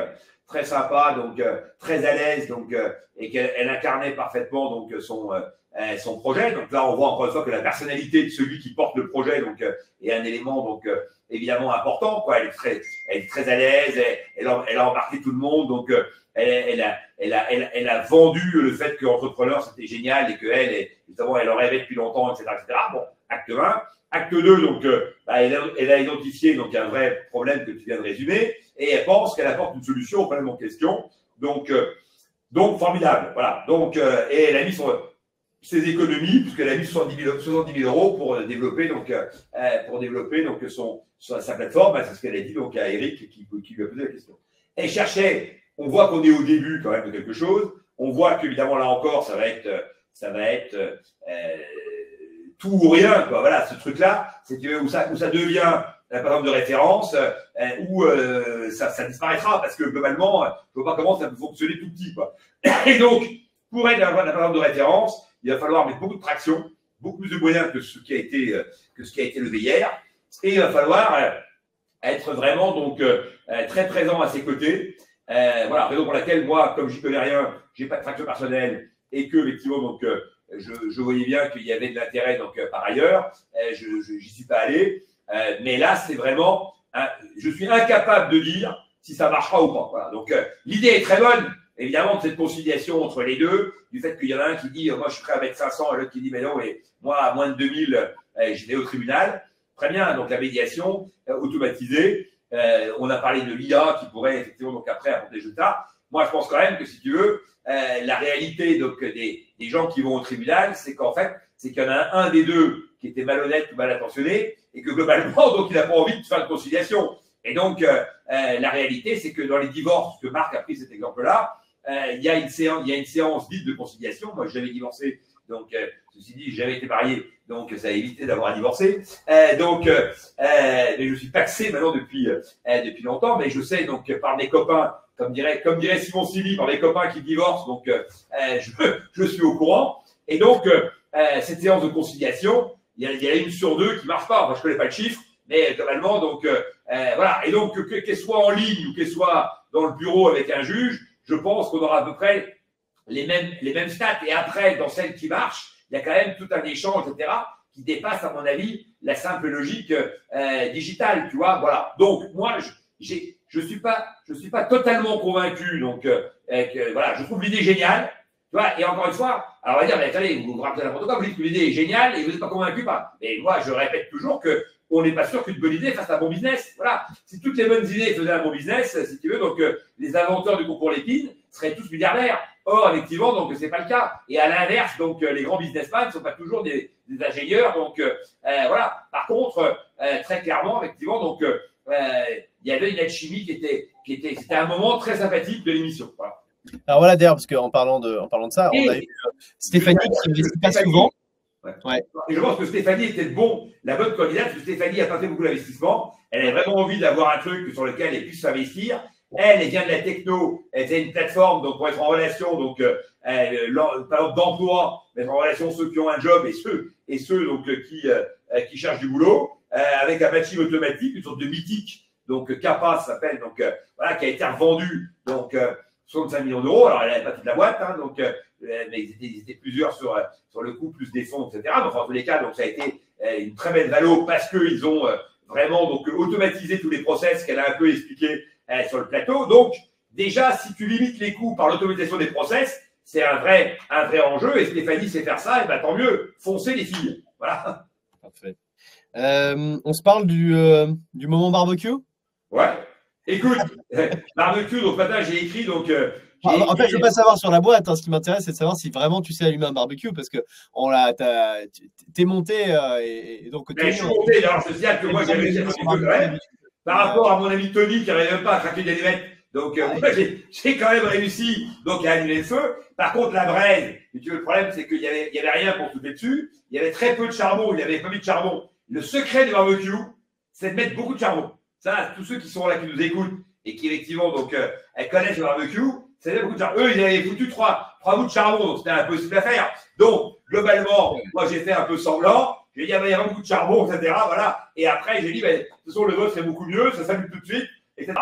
très sympa, donc très à l'aise, donc, et qu'elle incarnait parfaitement donc, son projet. Donc là, on voit encore une fois que la personnalité de celui qui porte le projet donc, est un élément donc, évidemment important. Quoi. Elle est très à l'aise, elle a embarqué tout le monde, donc elle a vendu le fait qu'entrepreneur c'était génial et qu'elle, évidemment, elle en rêvait depuis longtemps, etc. Bon, acte 1. Acte 2, donc, elle a identifié donc, un vrai problème que tu viens de résumer et elle pense qu'elle apporte une solution au problème en question. Donc formidable. Voilà. Donc, et elle a mis ses économies, puisqu'elle a mis 70 000 € pour développer donc, sa plateforme. C'est ce qu'elle a dit donc, à Eric qui lui a posé la question. Elle cherchait, on voit qu'on est au début quand même de quelque chose. On voit qu'évidemment, là encore, ça va être tout ou rien, quoi. Voilà, ce truc-là, c'est où ça devient la plateforme de référence, où ça disparaîtra, parce que globalement, je ne vois pas comment ça peut fonctionner tout petit, quoi. Et donc, pour être la plateforme de référence, il va falloir mettre beaucoup de traction, beaucoup plus de moyens que ce qui a été levé hier, et il va falloir être vraiment donc très présent à ses côtés. Voilà, raison pour laquelle moi, comme j'y connais rien, j'ai pas de traction personnelle, et que effectivement donc je voyais bien qu'il y avait de l'intérêt donc par ailleurs, j'y suis pas allé, mais là c'est vraiment, je suis incapable de dire si ça marchera ou pas. Voilà. Donc l'idée est très bonne, évidemment, de cette conciliation entre les deux, du fait qu'il y en a un qui dit moi je suis prêt à mettre 500 et l'autre qui dit mais non, et moi à moins de 2000 je vais au tribunal. Très bien, donc la médiation automatisée. On a parlé de l'IA qui pourrait effectivement donc après apporter des résultats. Moi je pense quand même que si tu veux, la réalité donc des gens qui vont au tribunal, c'est qu'en fait, c'est qu'il y en a un des deux qui était malhonnête ou mal intentionné et que globalement, donc il n'a pas envie de faire une conciliation. Et donc, la réalité, c'est que dans les divorces, que Marc a pris cet exemple-là, il y a une séance dite de conciliation. Moi, j'avais divorcé, donc ceci dit, j'avais été marié, donc ça a évité d'avoir à divorcer. Mais je suis paxé maintenant depuis longtemps, mais je sais donc par mes copains, comme dirait Simon Silly, par mes copains qui divorcent, donc je suis au courant. Et donc, cette séance de conciliation, il y a une sur deux qui marche pas. Enfin, je connais pas le chiffre, mais globalement, donc voilà. Et donc, qu'elle soit en ligne ou qu'elle soit dans le bureau avec un juge, je pense qu'on aura à peu près les mêmes stats. Et après, dans celle qui marche, il y a quand même tout un échange, etc., qui dépasse, à mon avis, la simple logique digitale, tu vois. Voilà. Donc, moi, je suis pas totalement convaincu. Donc, voilà, je trouve l'idée géniale. Tu vois, et encore une fois, alors on va dire, mais attendez, vous rappelez n'importe quoi, vous dites que l'idée est géniale et vous n'êtes pas convaincu par. Mais moi, je répète toujours qu'on n'est pas sûr qu'une bonne idée fasse un bon business. Voilà. Si toutes les bonnes idées faisaient un bon business, si tu veux, donc les inventeurs du concours Lépine seraient tous milliardaires. Or, effectivement, donc c'est pas le cas. Et à l'inverse, donc les grands businessmen ne sont pas toujours des ingénieurs. Donc voilà. Par contre, très clairement, effectivement, donc il y avait une alchimie c'était un moment très sympathique de l'émission. Voilà. Alors voilà, d'ailleurs, parce qu'en parlant de ça, on a eu Stéphanie qui n'investit pas souvent. Ouais. Et je pense que Stéphanie était la bonne candidate, parce que Stéphanie a pas fait beaucoup d'investissement. Elle a vraiment envie d'avoir un truc sur lequel elle puisse s'investir. Elle vient de la techno, elle fait une plateforme donc pour être en relation, donc par exemple d'emploi, mettre en relation ceux qui ont un job et ceux donc qui cherchent du boulot, avec un matching automatique, une sorte de mythique, donc Kappa s'appelle, donc voilà, qui a été revendu donc 65 millions d'euros. Alors elle n'avait pas toute la boîte, hein, donc mais ils étaient plusieurs sur le coup, plus des fonds, etc. Donc en tous les cas, donc ça a été une très belle valo parce qu'ils ont vraiment donc automatisé tous les process qu'elle a un peu expliqué sur le plateau. Donc déjà, si tu limites les coûts par l'automatisation des process, c'est un vrai enjeu. Et Stéphanie sait faire ça, et ben tant mieux. Foncez les filles. Voilà. Parfait. On se parle du moment barbecue. Ouais. Écoute, barbecue. Donc matin j'ai écrit donc En fait, je ne veux pas savoir sur la boîte. Hein. Ce qui m'intéresse, c'est de savoir si vraiment tu sais allumer un barbecue parce que t'es monté et donc. Mais je suis monté. Alors, je te dis que moi, j'ai réussi à faire du feu quand même. Par rapport à mon ami Tony qui n'arrivait même pas à craquer des allumettes. Donc, moi, j'ai quand même réussi donc, à allumer le feu. Par contre, la braise, le problème, c'est qu'il n'y avait rien pour souffler dessus. Il y avait très peu de charbon. Il n'y avait pas mis de charbon. Le secret du barbecue, c'est de mettre beaucoup de charbon. Ça, tous ceux qui sont là, qui nous écoutent et qui, effectivement, donc, connaissent le barbecue, ça fait beaucoup de charbon. Eux, ils avaient foutu trois bouts de charbon. Donc, c'était impossible à faire. Donc, globalement, moi, j'ai fait un peu semblant. J'ai dit, il y a beaucoup de charbon, etc. Voilà. Et après, j'ai dit, de toute façon, le vôtre est beaucoup mieux. Ça s'allume tout de suite, etc.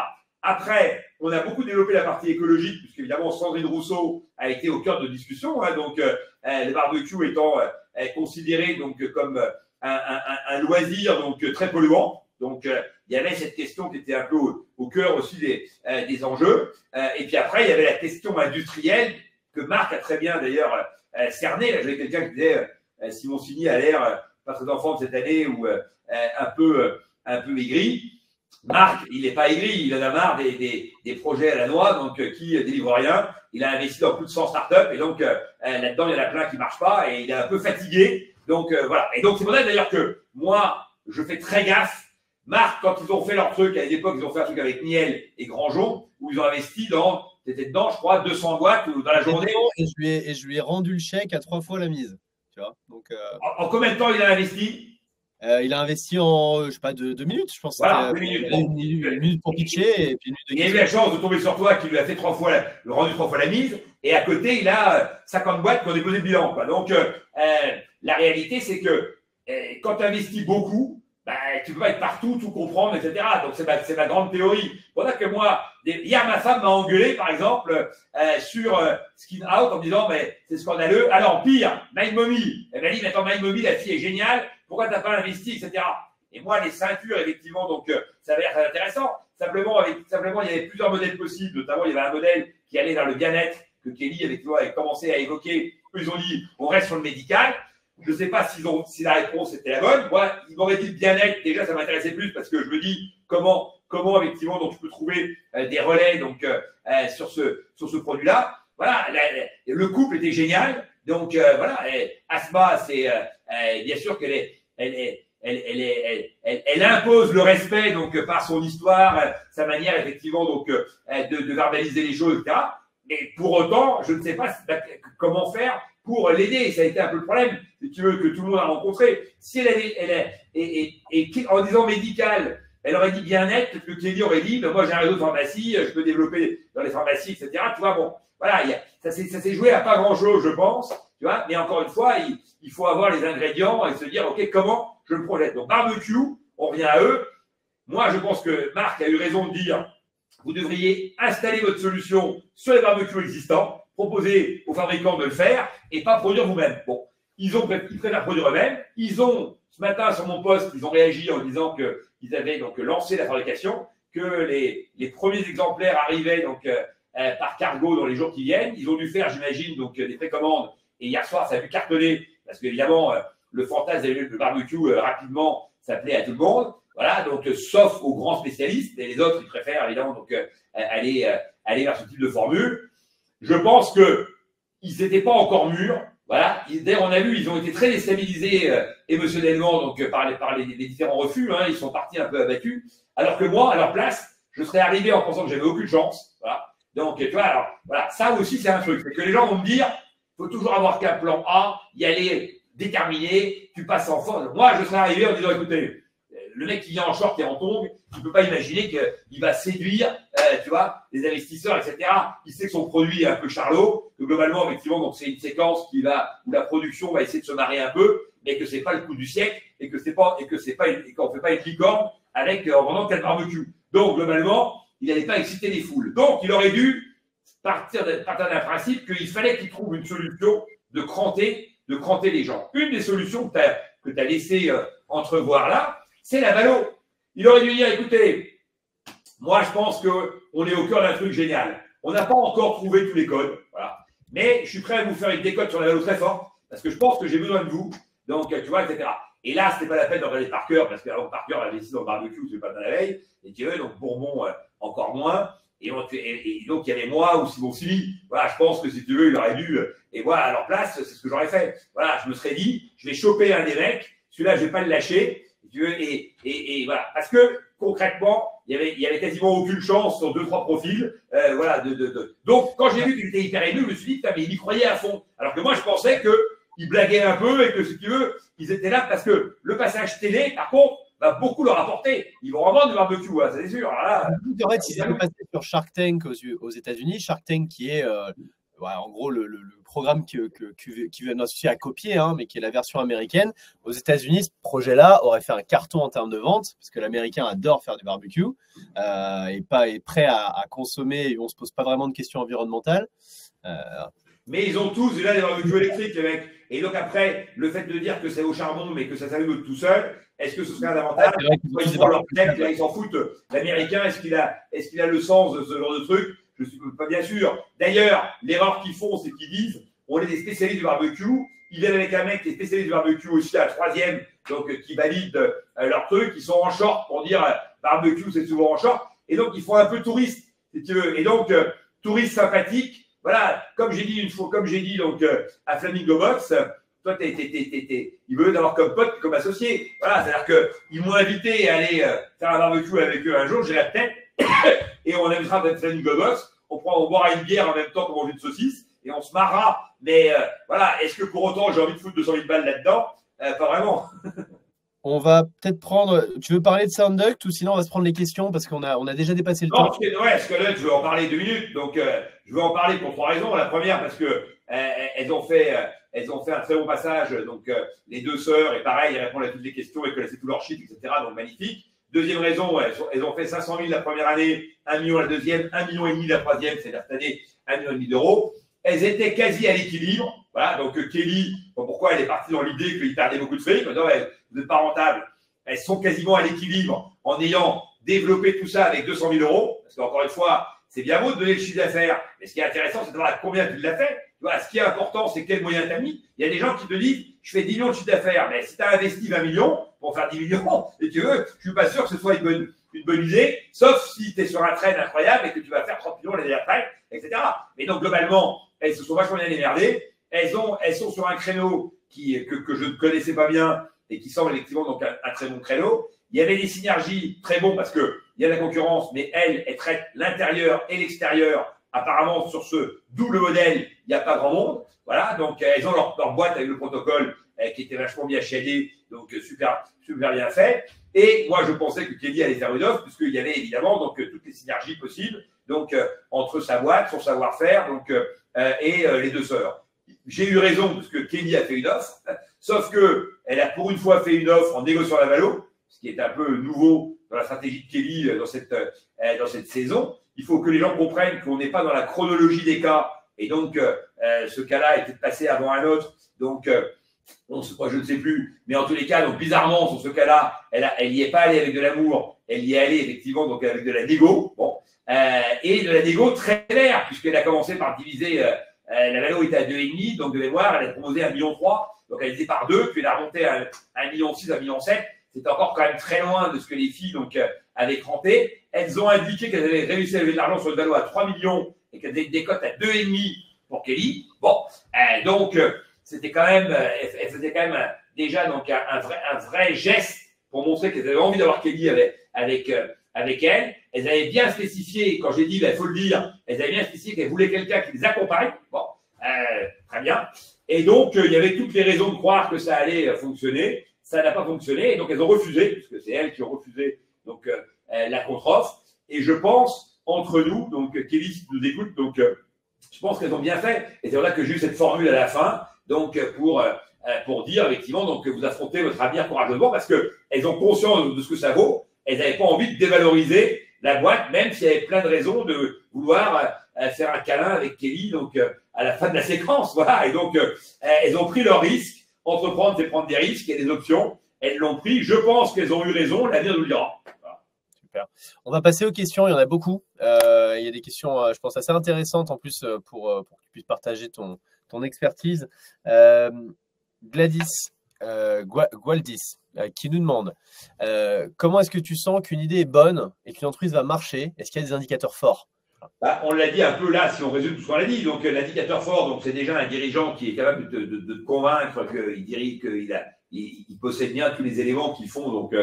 Après, on a beaucoup développé la partie écologique, puisqu'évidemment, Sandrine Rousseau a été au cœur de discussion. Hein, donc, le barbecue étant considéré donc, comme un loisir donc, très polluant. Donc, il y avait cette question qui était un peu au cœur aussi des enjeux. Et puis après, il y avait la question industrielle que Marc a très bien d'ailleurs cerné. Là, j'avais quelqu'un qui disait Simon Signy a l'air pas très enfant de cette année ou un peu aigri. Marc, il n'est pas aigri, il en a marre des projets à la noix, donc qui ne délivrent rien. Il a investi dans plus de 100 startups et donc là-dedans, il y en a plein qui ne marchent pas et il est un peu fatigué. Donc voilà. Et donc c'est pour ça d'ailleurs que moi, je fais très gaffe. Marc, quand ils ont fait leur truc, à l'époque, ils ont fait un truc avec Niel et Grandjean, où ils ont investi c'était dedans, je crois, 200 boîtes dans la journée. Et je lui ai rendu le chèque à 3 fois la mise. Tu vois donc, en combien de temps il a investi? Il a investi en, je sais pas, 2 minutes, je pense. Voilà, 2 minutes. Une minute pour pitcher et puis une minute de il a eu la chance de tomber sur toi qui lui a fait rendu 3 fois la mise. Et à côté, il a 50 boîtes qui ont déposé le bilan. Quoi. Donc, la réalité, c'est que quand tu investis beaucoup, tu ne peux pas être partout, tout comprendre, etc. Donc, c'est ma grande théorie. Pour ça que moi, hier, ma femme m'a engueulé, par exemple, sur Skin Out en me disant, mais c'est scandaleux. Alors, pire, Mind Mommy. Elle m'a dit, mais attends, Mind Mommy, la fille est géniale. Pourquoi tu n'as pas investi, etc. Et moi, les ceintures, effectivement, donc, ça avait l'air très intéressant. Simplement, il y avait plusieurs modèles possibles. Notamment, il y avait un modèle qui allait vers le bien-être que Kelly, effectivement, avait commencé à évoquer. Ils ont dit, on reste sur le médical. Je ne sais pas si la réponse était la bonne. Moi, ils m'auraient dit le bien-être. Déjà, ça m'intéressait plus parce que je me dis comment effectivement, donc, tu peux trouver des relais donc, sur ce produit-là. Voilà, le couple était génial. Donc, voilà, Asma, c'est bien sûr qu'elle elle impose le respect donc, par son histoire, sa manière, effectivement, donc, de verbaliser les choses, etc. Mais pour autant, je ne sais pas comment faire pour l'aider. Ça a été un peu le problème, si tu veux, que tout le monde a rencontré. Si en disant médical, elle aurait dit bien-être, peut-être que Kelly aurait dit, moi j'ai un réseau de pharmacie, je peux développer dans les pharmacies, etc. Tu vois, bon, voilà, ça s'est joué à pas grand-chose, je pense. Tu vois, mais encore une fois, il faut avoir les ingrédients et se dire, OK, comment je me projette. Donc, barbecue, on revient à eux. Moi, je pense que Marc a eu raison de dire, vous devriez installer votre solution sur les barbecues existants, proposer aux fabricants de le faire et pas produire vous-même. Bon, ils préfèrent produire eux-mêmes. Ce matin, sur mon poste, ils ont réagi en disant qu'ils avaient donc lancé la fabrication, que les premiers exemplaires arrivaient donc par cargo dans les jours qui viennent. Ils ont dû faire, j'imagine, donc des précommandes. Et hier soir, ça a vu cartonner parce qu'évidemment, le fantasme de barbecue rapidement, ça plaît à tout le monde. Voilà, donc sauf aux grands spécialistes, et les autres, ils préfèrent évidemment donc, aller vers ce type de formule. Je pense qu'ils n'étaient pas encore mûrs. Voilà. D'ailleurs, on a vu, ils ont été très déstabilisés émotionnellement donc, par les différents refus. Hein, ils sont partis un peu abattus. Alors que moi, à leur place, je serais arrivé en pensant que j'avais aucune chance. Voilà. Donc, tu vois, alors, voilà, ça aussi, c'est un truc. C'est que les gens vont me dire, il faut toujours avoir qu'un plan A, y aller déterminé, tu passes en force. Moi, je serais arrivé en disant, écoutez, le mec qui vient en short et en tongs, il ne peut pas imaginer qu'il va séduire, tu vois, les investisseurs, etc. Il sait que son produit est un peu charlot, que globalement, effectivement, donc c'est une séquence où la production va essayer de se marier un peu, mais que c'est pas le coup du siècle et qu'on fait pas une licorne en vendant 4 barbecues. Donc, globalement, il n'allait pas exciter les foules. Donc, il aurait dû partir d'un principe qu'il fallait qu'il trouve une solution de cranter les gens. Une des solutions que tu as laissé entrevoir là, c'est la valo. Il aurait dû dire, écoutez, moi je pense qu'on est au cœur d'un truc génial. On n'a pas encore trouvé tous les codes, voilà. Mais je suis prêt à vous faire une décote sur la valo très forte, parce que je pense que j'ai besoin de vous, donc tu vois, etc. Et là, c'était pas la peine de regarder Parker, parce qu'avant Parker avait investi dans le barbecue, c'est pas dans la veille, et tu veux, donc Bourbon encore moins. Et donc, il y avait moi ou Simon Simi. Voilà, je pense que si tu veux, il aurait dû. Et voilà, à leur place, c'est ce que j'aurais fait. Voilà, je me serais dit, je vais choper un des mecs, celui-là, je vais pas le lâcher. Si tu veux, et voilà. Parce que concrètement, il y avait quasiment aucune chance sur 2-3 profils. Voilà, Donc, quand j'ai vu qu'il était hyper ému, je me suis dit, mais il y croyait à fond. Alors que moi, je pensais qu'il blaguait un peu et que, si tu veux, ils étaient là parce que le passage télé, par contre, va beaucoup leur apporter. Ils vont avoir du barbecue, hein, c'est sûr. Là, en fait, ils sont passés sur Shark Tank aux États-Unis. Shark Tank qui est en gros le programme qui va nous associer à copier, hein, mais qui est la version américaine. Aux États-Unis, ce projet-là aurait fait un carton en termes de vente, parce que l'Américain adore faire du barbecue est prêt à consommer et on ne se pose pas vraiment de questions environnementales. Mais ils ont tous déjà des barbecues électriques, les mecs. Et donc après, le fait de dire que c'est au charbon, mais que ça s'allume tout seul, est-ce que ce serait un avantage? Ils font leur tête, là, ils s'en foutent. L'Américain, est-ce qu'il a le sens de ce genre de truc? Je ne suis pas bien sûr. D'ailleurs, l'erreur qu'ils font, c'est qu'ils disent on est des spécialistes du barbecue. Ils viennent avec un mec qui est spécialiste du barbecue aussi à la 3e, donc qui valide leur truc. Ils sont en short pour dire barbecue, c'est souvent en short. Et donc, ils font un peu touriste, si tu veux. Et donc, touriste sympathique. Voilà, comme j'ai dit une fois, donc à Flamingo Box, toi, ils veulent d'avoir comme pote, comme associé. Voilà, c'est-à-dire qu'ils m'ont invité à aller faire un barbecue avec eux un jour, j'ai la tête, et on invitera à Flamingo Box, on boira une bière en même temps qu'on mange une saucisse, et on se marrera. Mais voilà, est-ce que pour autant j'ai envie de foutre 200 000 balles là-dedans? Pas vraiment. On va peut-être prendre. Tu veux parler de SoundDuct ou sinon on va se prendre les questions parce qu'on a déjà dépassé le temps. Parce que là, je veux en parler 2 minutes. Donc, je veux en parler pour 3 raisons. La première, parce que elles ont fait un très bon passage. Donc, les 2 sœurs, et pareil, elles répondent à toutes les questions et connaissaient tout leur shit, etc. Donc, magnifique. Deuxième raison, elles ont fait 500 000 la première année, 1 million la deuxième, 1,5 million la troisième, c'est-à-dire cette année, 1,5 million d'euros. Elles étaient quasi à l'équilibre. Voilà, donc Kelly, pourquoi elle est partie dans l'idée qu'il perdait beaucoup de fric? Vous n'êtes pas rentable. Elles sont quasiment à l'équilibre en ayant développé tout ça avec 200 000 euros. Parce qu'encore une fois, c'est bien beau de donner le chiffre d'affaires, mais ce qui est intéressant, c'est de voir à combien tu l'as fait. Tu vois, ce qui est important, c'est quel moyen tu as mis. Il y a des gens qui te disent, je fais 10 millions de chiffre d'affaires. Mais si tu as investi 20 millions pour faire 10 millions, et tu veux, je suis pas sûr que ce soit une bonne idée, sauf si tu es sur un trend incroyable et que tu vas faire 30 millions l'année après, etc. Mais donc, globalement, elles se sont vachement bien émerdées. Elles sont sur un créneau que je ne connaissais pas bien et qui semble effectivement donc un très bon créneau. Il y avait des synergies très bons parce qu'il y a la concurrence, mais elles traitent l'intérieur et l'extérieur. Apparemment, sur ce double modèle, il n'y a pas grand monde. Voilà, donc elles ont leur boîte avec le protocole qui était vachement bien shadé, donc super bien fait. Et moi, je pensais que Kelly allait faire une offre, puisqu'il y avait évidemment donc toutes les synergies possibles, donc entre sa boîte, son savoir-faire, donc et les 2 sœurs. J'ai eu raison parce que Kelly a fait une offre, sauf qu'elle a pour une fois fait une offre en négociant la valo, ce qui est un peu nouveau dans la stratégie de Kelly dans cette saison. Il faut que les gens comprennent qu'on n'est pas dans la chronologie des cas, et donc ce cas-là était passé avant un autre, donc je ne sais plus, mais en tous les cas, donc bizarrement sur ce cas-là, elle n'y est pas allée avec de l'amour, elle y est allée effectivement donc avec de la négo, et de la négo très claire, puisqu'elle a commencé par diviser. La valo était à 2,5, donc de mémoire, elle a proposé 1,3 million, donc elle était par 2, puis elle a remonté à 1,6 million, 1,7 million. C'est encore quand même très loin de ce que les filles donc, avaient cranté. Elles ont indiqué qu'elles avaient réussi à lever de l'argent sur le valo à 3 millions et qu'elles avaient des cotes à 2,5 pour Kelly. Bon, donc c'était quand même, elle faisait quand même déjà donc, un vrai geste pour montrer qu'elles avaient envie d'avoir Kelly avec elle. Elles avaient bien spécifié, quand j'ai dit, il faut le dire, elles avaient bien spécifié qu'elles voulaient quelqu'un qui les accompagne. Bon, très bien. Et donc, il y avait toutes les raisons de croire que ça allait fonctionner. Ça n'a pas fonctionné. Et donc, elles ont refusé, puisque c'est elles qui ont refusé donc, la contre-offre. Et je pense, entre nous, donc Kelly, si tu nous écoutes, donc je pense qu'elles ont bien fait. Et c'est là que j'ai eu cette formule à la fin, donc pour dire, effectivement, donc, que vous affrontez votre avenir courageusement, parce qu'elles ont conscience de ce que ça vaut. Elles n'avaient pas envie de dévaloriser la boîte, même s'il y avait plein de raisons de vouloir faire un câlin avec Kelly, donc à la fin de la séquence, voilà. Et donc, elles ont pris leurs risques. Entreprendre, c'est prendre des risques, il y a des options. Elles l'ont pris. Je pense qu'elles ont eu raison. L'avenir nous le dira. Voilà. Super. On va passer aux questions. Il y en a beaucoup. Il y a des questions, je pense, assez intéressantes en plus pour que tu puisses partager ton expertise. Gladys Gualdis qui nous demande comment est-ce que tu sens qu'une idée est bonne et qu'une entreprise va marcher? Est-ce qu'il y a des indicateurs forts? Bah, on l'a dit un peu là, si on résume tout ce qu'on a dit. Donc, l'indicateur fort, donc c'est déjà un dirigeant qui est capable de te convaincre qu'il dirige, il possède bien tous les éléments qui font donc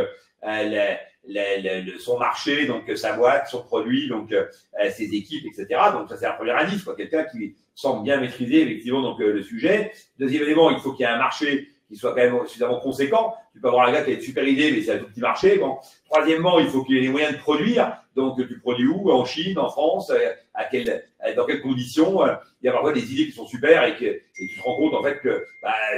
son marché, donc sa boîte, son produit, donc ses équipes, etc. Donc ça c'est un premier indice, quoi. Quelqu'un qui semble bien maîtriser effectivement donc le sujet. Deuxième élément, il faut qu'il y ait un marché qui soit quand même suffisamment conséquent. Tu peux avoir un gars qui a une super idée, mais c'est un tout petit marché. Bon. Troisièmement, il faut qu'il y ait les moyens de produire. Donc, tu produis où? En Chine, en France? Dans quelles conditions? Il y a parfois des idées qui sont super et tu te rends compte en fait que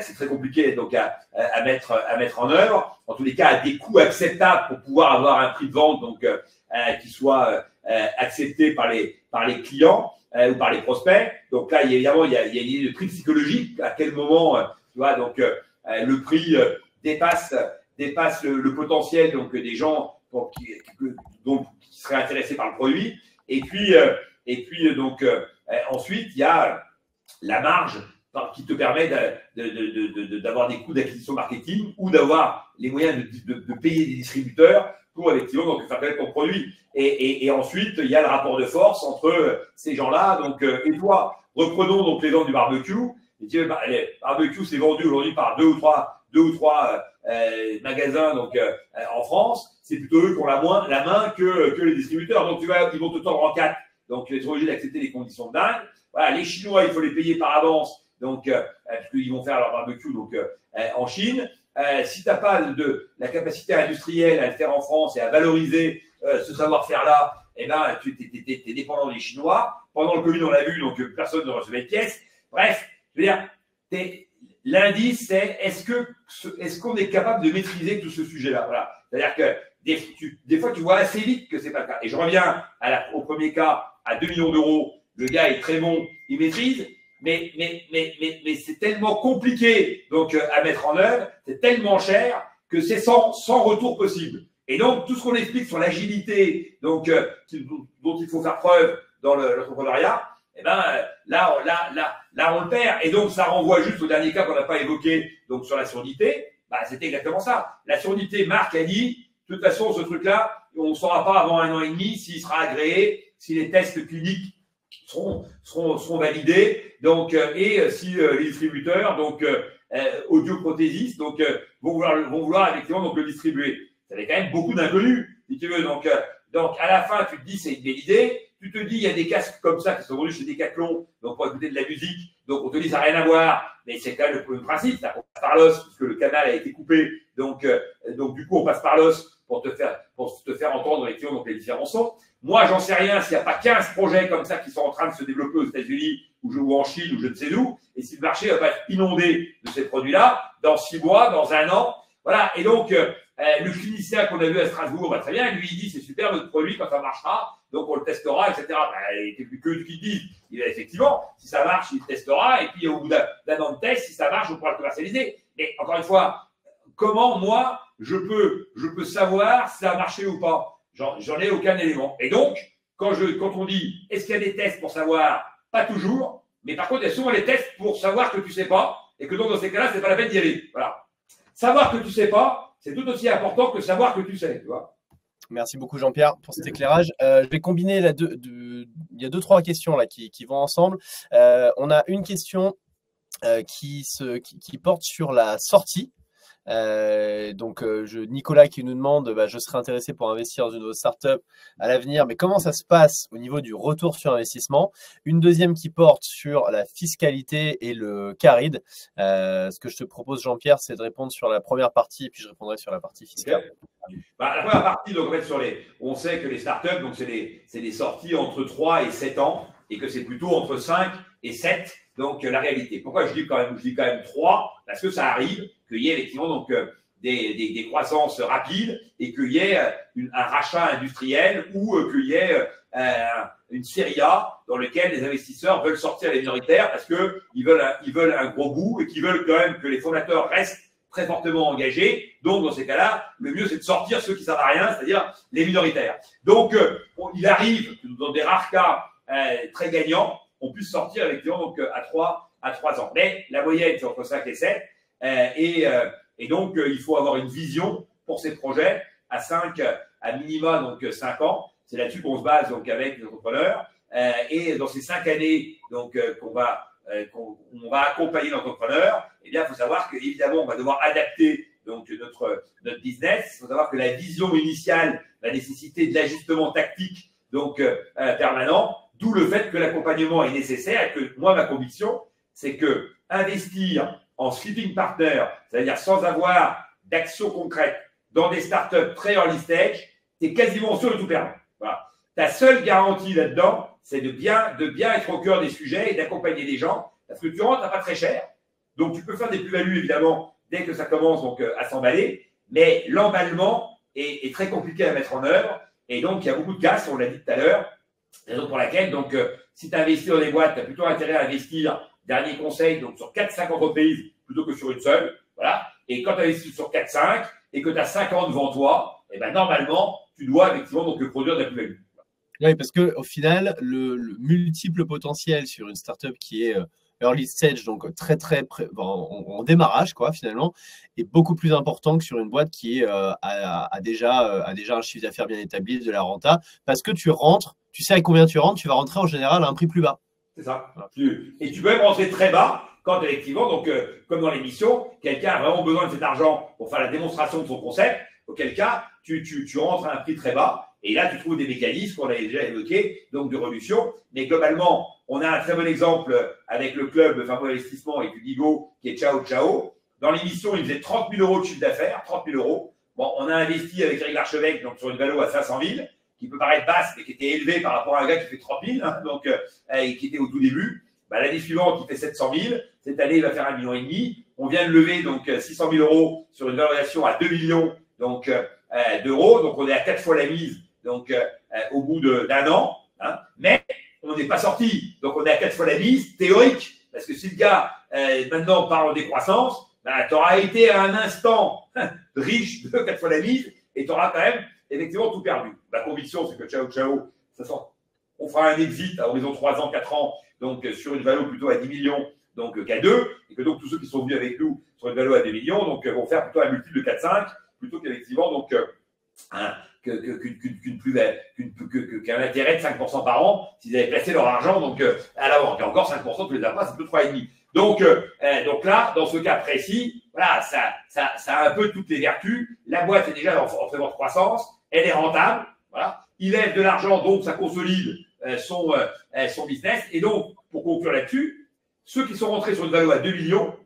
c'est très compliqué donc à mettre en œuvre. En tous les cas, à des coûts acceptables pour pouvoir avoir un prix de vente donc qui soit accepté par les clients ou par les prospects. Donc là, évidemment, il y a une idée de prix psychologique. À quel moment, tu vois, donc le prix dépasse le potentiel donc des gens qui seraient intéressés par le produit. Et puis donc ensuite il y a la marge qui te permet d'avoir des coûts d'acquisition marketing ou d'avoir les moyens de payer des distributeurs pour effectivement donc faire connaître ton produit. Et ensuite il y a le rapport de force entre ces gens-là donc et toi. Reprenons donc l'exemple du barbecue. Le barbecue c'est vendu aujourd'hui par deux ou trois magasins donc en France. C'est plutôt eux qui ont la main que les distributeurs. Donc ils vont te tordre en quatre. Donc ils sont obligés d'accepter les conditions de dingue. Voilà, les Chinois, il faut les payer par avance. Donc parce qu'ils vont faire leur barbecue donc en Chine. Si tu n'as pas la capacité industrielle à le faire en France et à valoriser ce savoir-faire-là, eh ben tu es dépendant des Chinois. Pendant le Covid, on l'a vu, donc personne ne recevait de pièces. Bref, je veux dire, l'indice, c'est est-ce qu'on est capable de maîtriser tout ce sujet-là. Voilà. C'est-à-dire que des fois, tu vois assez vite que ce n'est pas le cas. Et je reviens au premier cas, à 2 millions d'euros. Le gars est très bon, il maîtrise, mais c'est tellement compliqué donc à mettre en œuvre, c'est tellement cher que c'est sans retour possible. Et donc, tout ce qu'on explique sur l'agilité donc dont il faut faire preuve dans l'entrepreneuriat, eh ben, là, on le perd. Et donc, ça renvoie juste au dernier cas qu'on n'a pas évoqué, donc sur la surdité. C'était exactement ça. La surdité, Marc a dit, de toute façon, ce truc-là, on ne saura pas avant 1 an et demi s'il sera agréé, si les tests cliniques seront validés, donc, et si les distributeurs, donc, audioprothésistes, donc, vont vouloir effectivement donc, le distribuer. Ça avait quand même beaucoup d'inconnus, si tu veux. Donc, à la fin, tu te dis, c'est une belle idée. Tu te dis, il y a des casques comme ça qui sont vendus chez Decathlon, donc pour écouter de la musique. Donc, on te dit, ça n'a rien à voir, mais c'est quand même le principe. Ça, on passe par l'os, puisque le canal a été coupé. Donc, du coup, on passe par l'os pour te faire entendre effectivement donc, les différents sons. Moi, j'en sais rien s'il n'y a pas 15 projets comme ça qui sont en train de se développer aux États-Unis ou en Chine ou je ne sais où. Et si le marché va pas être inondé de ces produits-là, dans 6 mois, dans 1 an. Voilà. Et donc, le clinicien qu'on a vu à Strasbourg, très bien, lui, il dit, c'est super notre produit quand ça marchera. Donc, on le testera, etc. Il n'était plus que ce qu'il dit. Effectivement, si ça marche, il le testera. Et puis, au bout d'un an de test, si ça marche, on pourra le commercialiser. Mais encore une fois, comment, moi, je peux savoir si ça a marché ou pas? J'en ai aucun élément. Et donc, quand on dit, est-ce qu'il y a des tests pour savoir? Pas toujours. Mais par contre, il y a souvent des tests pour savoir que tu ne sais pas. Et que donc, dans ces cas-là, ce n'est pas la peine d'y aller. Voilà. Savoir que tu ne sais pas, c'est tout aussi important que savoir que tu sais. Tu vois. Merci beaucoup Jean-Pierre pour cet éclairage. Je vais combiner il y a 2-3 questions là qui vont ensemble. On a une question qui porte sur la sortie. Nicolas qui nous demande, je serais intéressé pour investir dans une de vos startups à l'avenir, mais comment ça se passe au niveau du retour sur investissement? Une deuxième qui porte sur la fiscalité et le CARID. Ce que je te propose Jean-Pierre, c'est de répondre sur la première partie et puis je répondrai sur la partie fiscale. La première partie, donc en fait, on sait que les startups, donc c'est des sorties entre 3 et 7 ans et que c'est plutôt entre 5 et 7. Donc, la réalité. Pourquoi je dis quand même 3? Parce que ça arrive qu'il y ait effectivement donc, des croissances rapides et qu'il y ait un rachat industriel ou qu'il y ait une série A dans laquelle les investisseurs veulent sortir les minoritaires parce qu'ils veulent un gros bout et qu'ils veulent quand même que les fondateurs restent très fortement engagés. Donc, dans ces cas-là, le mieux, c'est de sortir ceux qui ne servent à rien, c'est-à-dire les minoritaires. Donc, il arrive que dans des rares cas très gagnants, on puisse sortir effectivement donc, à 3 ans. Mais la moyenne, c'est entre 5 et 7. Et donc, il faut avoir une vision pour ces projets à minima, donc 5 ans. C'est là-dessus qu'on se base donc, avec les entrepreneurs. et dans ces 5 années donc qu'on va accompagner l'entrepreneur, eh bien, il faut savoir qu'évidemment, on va devoir adapter donc notre business. Il faut savoir que la vision initiale va nécessiter de l'ajustement tactique donc permanent, d'où le fait que l'accompagnement est nécessaire et que moi, ma conviction, c'est que investir en sleeping partner, c'est-à-dire sans avoir d'action concrète dans des startups très early stage, tu es quasiment sûr de tout perdre. Voilà. Ta seule garantie là-dedans, c'est de bien être au cœur des sujets et d'accompagner des gens, parce que tu rentres à pas très cher. Donc, tu peux faire des plus-values, évidemment, dès que ça commence donc, à s'emballer, mais l'emballement est très compliqué à mettre en œuvre. Et donc, il y a beaucoup de casse, on l'a dit tout à l'heure, raison pour laquelle, donc, si tu investis dans des boîtes, tu as plutôt intérêt à investir, dernier conseil, donc sur 4-5 entreprises plutôt que sur une seule. Voilà. Et quand tu investis sur 4-5 et que tu as 5 ans devant toi, eh ben, normalement, tu dois effectivement donc, produire de la plus-value. Oui, parce qu'au final, le multiple potentiel sur une startup qui est early stage, donc en démarrage, quoi, finalement, est beaucoup plus important que sur une boîte qui a déjà un chiffre d'affaires bien établi, de la renta, parce que tu rentres, tu sais à combien tu rentres, tu vas rentrer en général à un prix plus bas. C'est ça. Voilà. Et tu peux même rentrer très bas quand, effectivement, donc, comme dans l'émission, quelqu'un a vraiment besoin de cet argent pour faire la démonstration de son concept, auquel cas, tu rentres à un prix très bas. Et là, tu trouves des mécanismes qu'on avait déjà évoqués, donc de réduction. Mais globalement, on a un très bon exemple avec le club Fameux Investissement et Bigo, qui est Ciao Ciao. Dans l'émission, il faisait 30 000 € de chiffre d'affaires, 30 000 €. Bon, on a investi avec Eric Larchevêque donc, sur une valo à 500 000, qui peut paraître basse, mais qui était élevée par rapport à un gars qui fait 30 000, hein, donc, et qui était au tout début. Bah, l'année suivante, il fait 700 000. Cette année, il va faire 1,5 million. On vient de lever donc 600 000 € sur une valorisation à 2 millions donc, d'euros. Donc, on est à 4 fois la mise. Donc, au bout d'un an, hein, mais on n'est pas sorti. Donc, on est à 4 fois la mise théorique. Parce que si le gars, maintenant, parle en décroissance, ben, tu auras été à un instant riche de 4 fois la mise et tu auras quand même, effectivement, tout perdu. Ma conviction, c'est que Ciao Ciao, on fera un exit à horizon 3 ans, 4 ans, donc sur une valeur plutôt à 10 millions, donc qu'à 2, et que donc tous ceux qui sont venus avec nous sur une valeur à 2 millions, donc vont faire plutôt un multiple de 4-5, plutôt qu'effectivement, donc, qu'un intérêt de 5% par an s'ils avaient placé leur argent donc, à la banque. Et encore 5% tous les après, c'est plus 3,5%. Donc là, dans ce cas précis, voilà, ça a un peu toutes les vertus. La boîte est déjà en très forte croissance, elle est rentable, voilà. Il lève de l'argent, donc ça consolide son business. Et donc, pour conclure là-dessus, ceux qui sont rentrés sur une valeur à 2 millions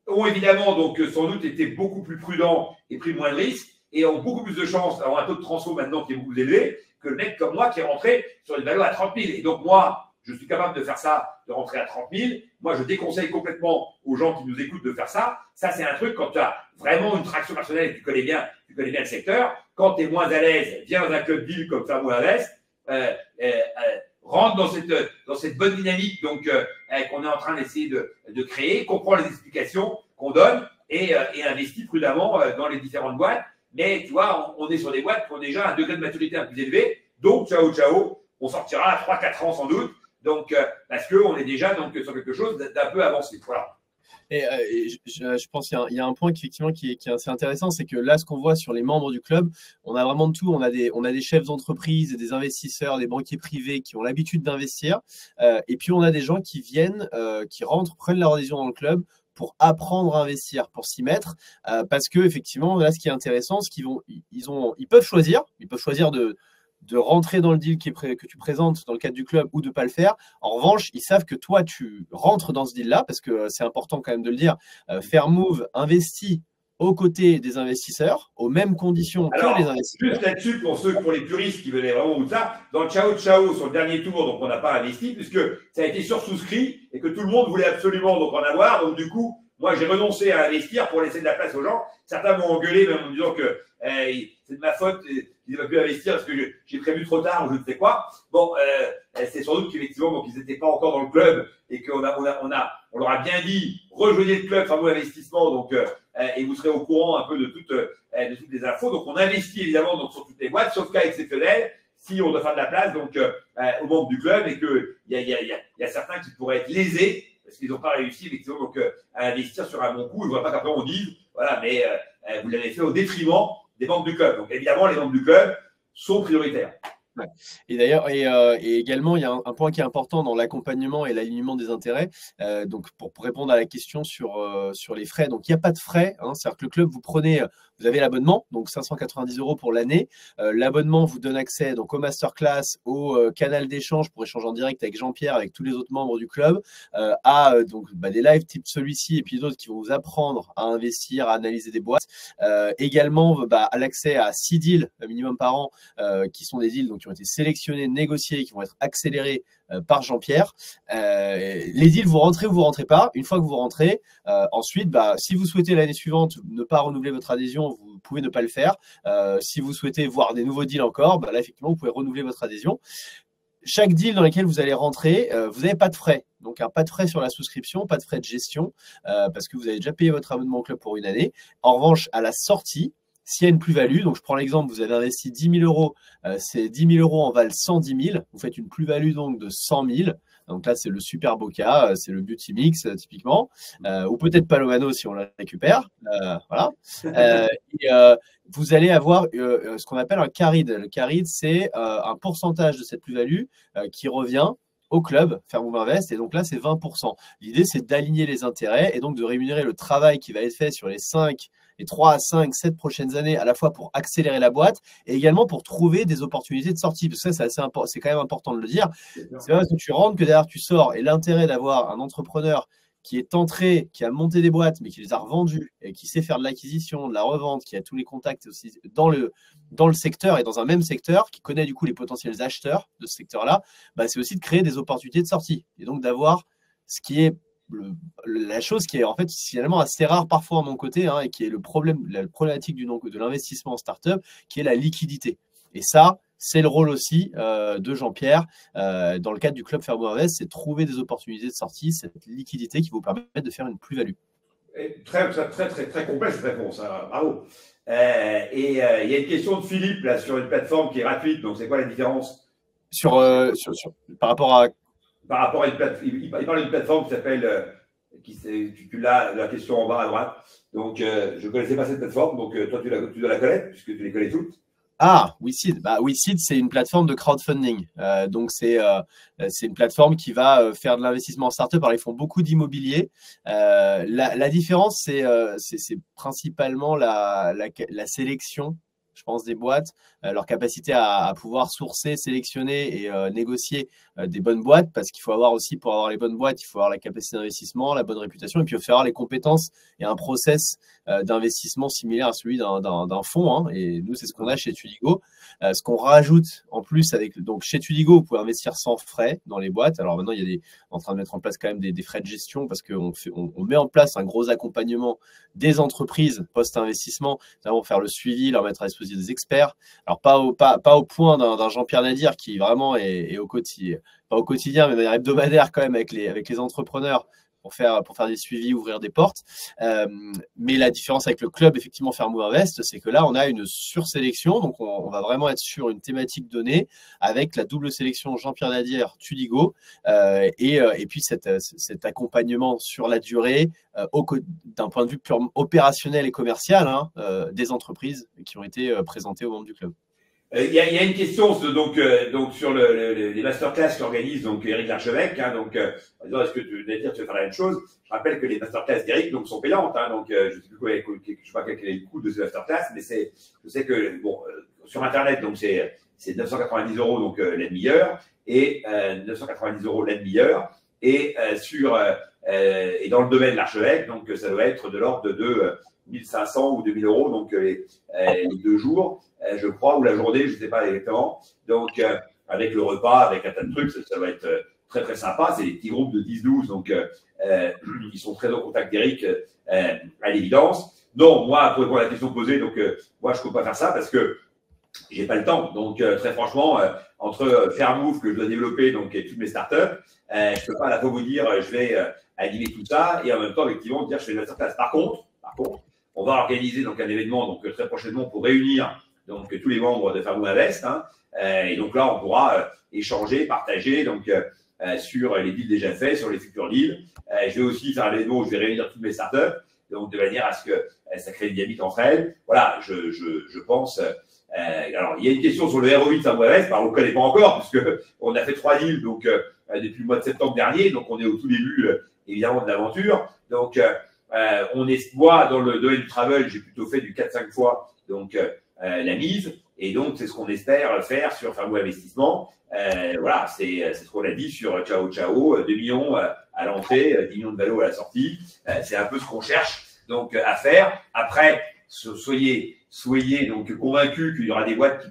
ont évidemment donc sans doute été beaucoup plus prudents et pris moins de risques, et ont beaucoup plus de chances d'avoir un taux de transfo maintenant qui est beaucoup plus élevé que le mec comme moi qui est rentré sur une valeur à 30 000. Et donc moi, je suis capable de faire ça, de rentrer à 30 000. Moi, je déconseille complètement aux gens qui nous écoutent de faire ça. Ça, c'est un truc quand tu as vraiment une traction personnelle et que tu connais bien le secteur. Quand tu es moins à l'aise, viens dans un club deal comme Fameux Invest, rentre dans cette bonne dynamique donc qu'on est en train d'essayer de créer, comprends les explications qu'on donne et investis prudemment dans les différentes boîtes. Mais tu vois, on est sur des boîtes qui ont déjà un degré de maturité un peu plus élevé. Donc, Ciao Ciao, on sortira à 3-4 ans sans doute. Donc, parce qu'on est déjà donc, sur quelque chose d'un peu avancé. Voilà. Et je pense qu'il y a un point qui est assez intéressant, c'est que là, ce qu'on voit sur les membres du club, on a vraiment de tout. On a des chefs d'entreprise, des investisseurs, des banquiers privés qui ont l'habitude d'investir. Et puis, on a des gens qui viennent, qui rentrent, prennent leur adhésion dans le club pour apprendre à investir, pour s'y mettre, parce que effectivement, là, ce qui est intéressant, c'est ils peuvent choisir de rentrer dans le deal que tu présentes dans le cadre du club ou de ne pas le faire. En revanche, ils savent que toi, tu rentres dans ce deal-là, parce que c'est important quand même de le dire. Fairmove investit aux côtés des investisseurs, aux mêmes conditions que les investisseurs. Juste là-dessus, pour les puristes qui venaient vraiment ou ça, dans le Ciao Ciao, sur le dernier tour, donc on n'a pas investi, puisque ça a été sursouscrit et que tout le monde voulait absolument donc en avoir. Donc du coup, moi, j'ai renoncé à investir pour laisser de la place aux gens. Certains m'ont engueulé, même en me disant que c'est de ma faute, ils n'avaient pas pu investir parce que j'ai prévu trop tard ou je ne sais quoi. Bon, c'est sans doute qu'effectivement, donc ils n'étaient pas encore dans le club et qu'on leur a bien dit, rejoignez le club Fameux Investissement, donc, et vous serez au courant un peu de toutes les infos. Donc, on investit évidemment donc, sur toutes les boîtes, sauf cas exceptionnel, si on doit faire de la place donc, aux membres du club et qu'il y a certains qui pourraient être lésés parce qu'ils n'ont pas réussi effectivement donc, à investir sur un bon coup. Je ne vois pas qu'après on dise, voilà, mais vous l'avez fait au détriment des membres du club. Donc évidemment, les membres du club sont prioritaires. Ouais. Et d'ailleurs, et également, il y a un point qui est important dans l'accompagnement et l'alignement des intérêts. Donc, pour répondre à la question sur les frais, donc il n'y a pas de frais, hein. C'est-à-dire que le club, vous avez l'abonnement, donc 590 € pour l'année. L'abonnement vous donne accès donc au masterclass, au canal d'échange pour échanger en direct avec Jean-Pierre, avec tous les autres membres du club, donc des lives type celui-ci et puis d'autres qui vont vous apprendre à investir, à analyser des boîtes. Également, à l'accès à 6 deals minimum par an, qui sont des deals donc, qui ont été sélectionnés, négociés, qui vont être accélérés par Jean-Pierre. Les deals, vous rentrez ou vous rentrez pas. Une fois que vous rentrez, ensuite, si vous souhaitez l'année suivante ne pas renouveler votre adhésion, vous pouvez ne pas le faire. Si vous souhaitez voir des nouveaux deals encore, là, effectivement, vous pouvez renouveler votre adhésion. Chaque deal dans lequel vous allez rentrer, vous n'avez pas de frais. Donc, pas de frais sur la souscription, pas de frais de gestion, parce que vous avez déjà payé votre abonnement au club pour une année. En revanche, à la sortie, s'il y a une plus-value, donc je prends l'exemple, vous avez investi 10 000 €, ces 10 000 € en valent 110 000, vous faites une plus-value donc de 100 000. Donc là, c'est le super beau cas, c'est le Beauty Mix typiquement, ou peut-être Palomano si on le récupère. Voilà. Vous allez avoir ce qu'on appelle un carried. Le carried, c'est un pourcentage de cette plus-value qui revient au club Fairmove Invest, et donc là, c'est 20%. L'idée, c'est d'aligner les intérêts et donc de rémunérer le travail qui va être fait sur les 3 à 5, 7 prochaines années, à la fois pour accélérer la boîte et également pour trouver des opportunités de sortie. Parce que ça, c'est quand même important de le dire. C'est pas parce que tu rentres que derrière tu sors. Et l'intérêt d'avoir un entrepreneur qui est entré, qui a monté des boîtes, mais qui les a revendues et qui sait faire de l'acquisition, de la revente, qui a tous les contacts aussi dans le secteur et dans un même secteur, qui connaît du coup les potentiels acheteurs de ce secteur-là, c'est aussi de créer des opportunités de sortie. Et donc d'avoir ce qui est la chose qui est en fait finalement assez rare parfois à mon côté, et qui est la problématique de l'investissement en startup, qui est la liquidité. Et ça, c'est le rôle aussi de Jean-Pierre dans le cadre du club Fairmove Invest, c'est de trouver des opportunités de sortie, cette liquidité qui vous permet de faire une plus-value. Très, très, très, très complexe cette réponse, hein. Bravo. Il y a une question de Philippe là, sur une plateforme qui est gratuite, donc c'est quoi la différence par rapport à une plateforme? Il parle d'une plateforme qui s'appelle, tu l'as la question en bas à droite. Donc, je ne connaissais pas cette plateforme, donc toi, tu dois la connaître, puisque tu les connais toutes. WeSeed. WeSeed, c'est une plateforme de crowdfunding. Donc, c'est une plateforme qui va faire de l'investissement en startup. Alors, ils font beaucoup d'immobilier. La différence, c'est principalement la sélection, je pense, des boîtes, leur capacité à pouvoir sourcer, sélectionner et négocier des bonnes boîtes, parce qu'il faut avoir aussi, pour avoir les bonnes boîtes, il faut avoir la capacité d'investissement, la bonne réputation, et puis il faut avoir les compétences et un process d'investissement similaire à celui d'un fonds. Et nous, c'est ce qu'on a chez Tudigo. Ce qu'on rajoute en plus donc chez Tudigo, vous pouvez investir sans frais dans les boîtes. Alors maintenant, il y a en train de mettre en place quand même des frais de gestion, parce qu'on met en place un gros accompagnement des entreprises post-investissement, notamment pour faire le suivi, leur mettre à disposition des experts. Alors pas au point d'un Jean-Pierre Nadir qui vraiment est au quotidien, pas au quotidien, mais de manière hebdomadaire quand même avec les entrepreneurs pour faire des suivis, ouvrir des portes. Mais la différence avec le club, effectivement, Fairmove Invest, c'est que là, on a une sursélection. Donc, on va vraiment être sur une thématique donnée avec la double sélection Jean-Pierre Nadir, Tudigo, et puis cet accompagnement sur la durée d'un point de vue purement opérationnel et commercial des entreprises qui ont été présentées aux membres du club. Il y a une question donc sur les masterclass qu'organise donc Éric Larchevêque. Est-ce que tu veux faire la même chose? Je rappelle que les masterclass d'Éric sont payantes. Je sais plus je sais pas quel est le coût de ces masterclass, mais je sais que sur internet donc c'est 990 € donc la demi-heure et 990 € la demi-heure et et dans le domaine de l'archevêque donc ça doit être de l'ordre de 1500 ou 2000 € donc les 2 jours. Je crois, ou la journée, je ne sais pas exactement. Donc, avec le repas, avec un tas de trucs, ça va être très, très sympa. C'est des petits groupes de 10-12, donc ils sont très en contact d'Éric, à l'évidence. Non, moi, pour répondre à la question posée, donc moi, je ne peux pas faire ça parce que j'ai pas le temps. Donc, très franchement, entre Fairmove que je dois développer donc, et toutes mes startups, je ne peux pas à la fois vous dire je vais animer tout ça et en même temps, effectivement, dire je fais une masterclass. Par contre, on va organiser donc un événement donc très prochainement pour réunir donc tous les membres de Fairmove Invest. Et donc là, on pourra échanger, partager donc sur les deals déjà faits, sur les futurs deals. Je vais aussi faire un événement où je vais réunir toutes mes startups, donc de manière à ce que ça crée une dynamique entre elles. Voilà, je pense Alors, il y a une question sur le ROI de Saint-Brévès, on ne le connaît pas encore, puisqu'on a fait 3 deals donc, depuis le mois de septembre dernier, donc on est au tout début, évidemment, de l'aventure. Donc, on est, moi, dans le domaine du travel, j'ai plutôt fait du 4-5 fois donc, la mise, et donc c'est ce qu'on espère faire sur Fairway Investissement. Voilà, c'est ce qu'on a dit sur Ciao Ciao, 2 millions à l'entrée, 10 millions de ballots à la sortie. C'est un peu ce qu'on cherche donc à faire. Après, soyez donc convaincus qu'il y aura des boîtes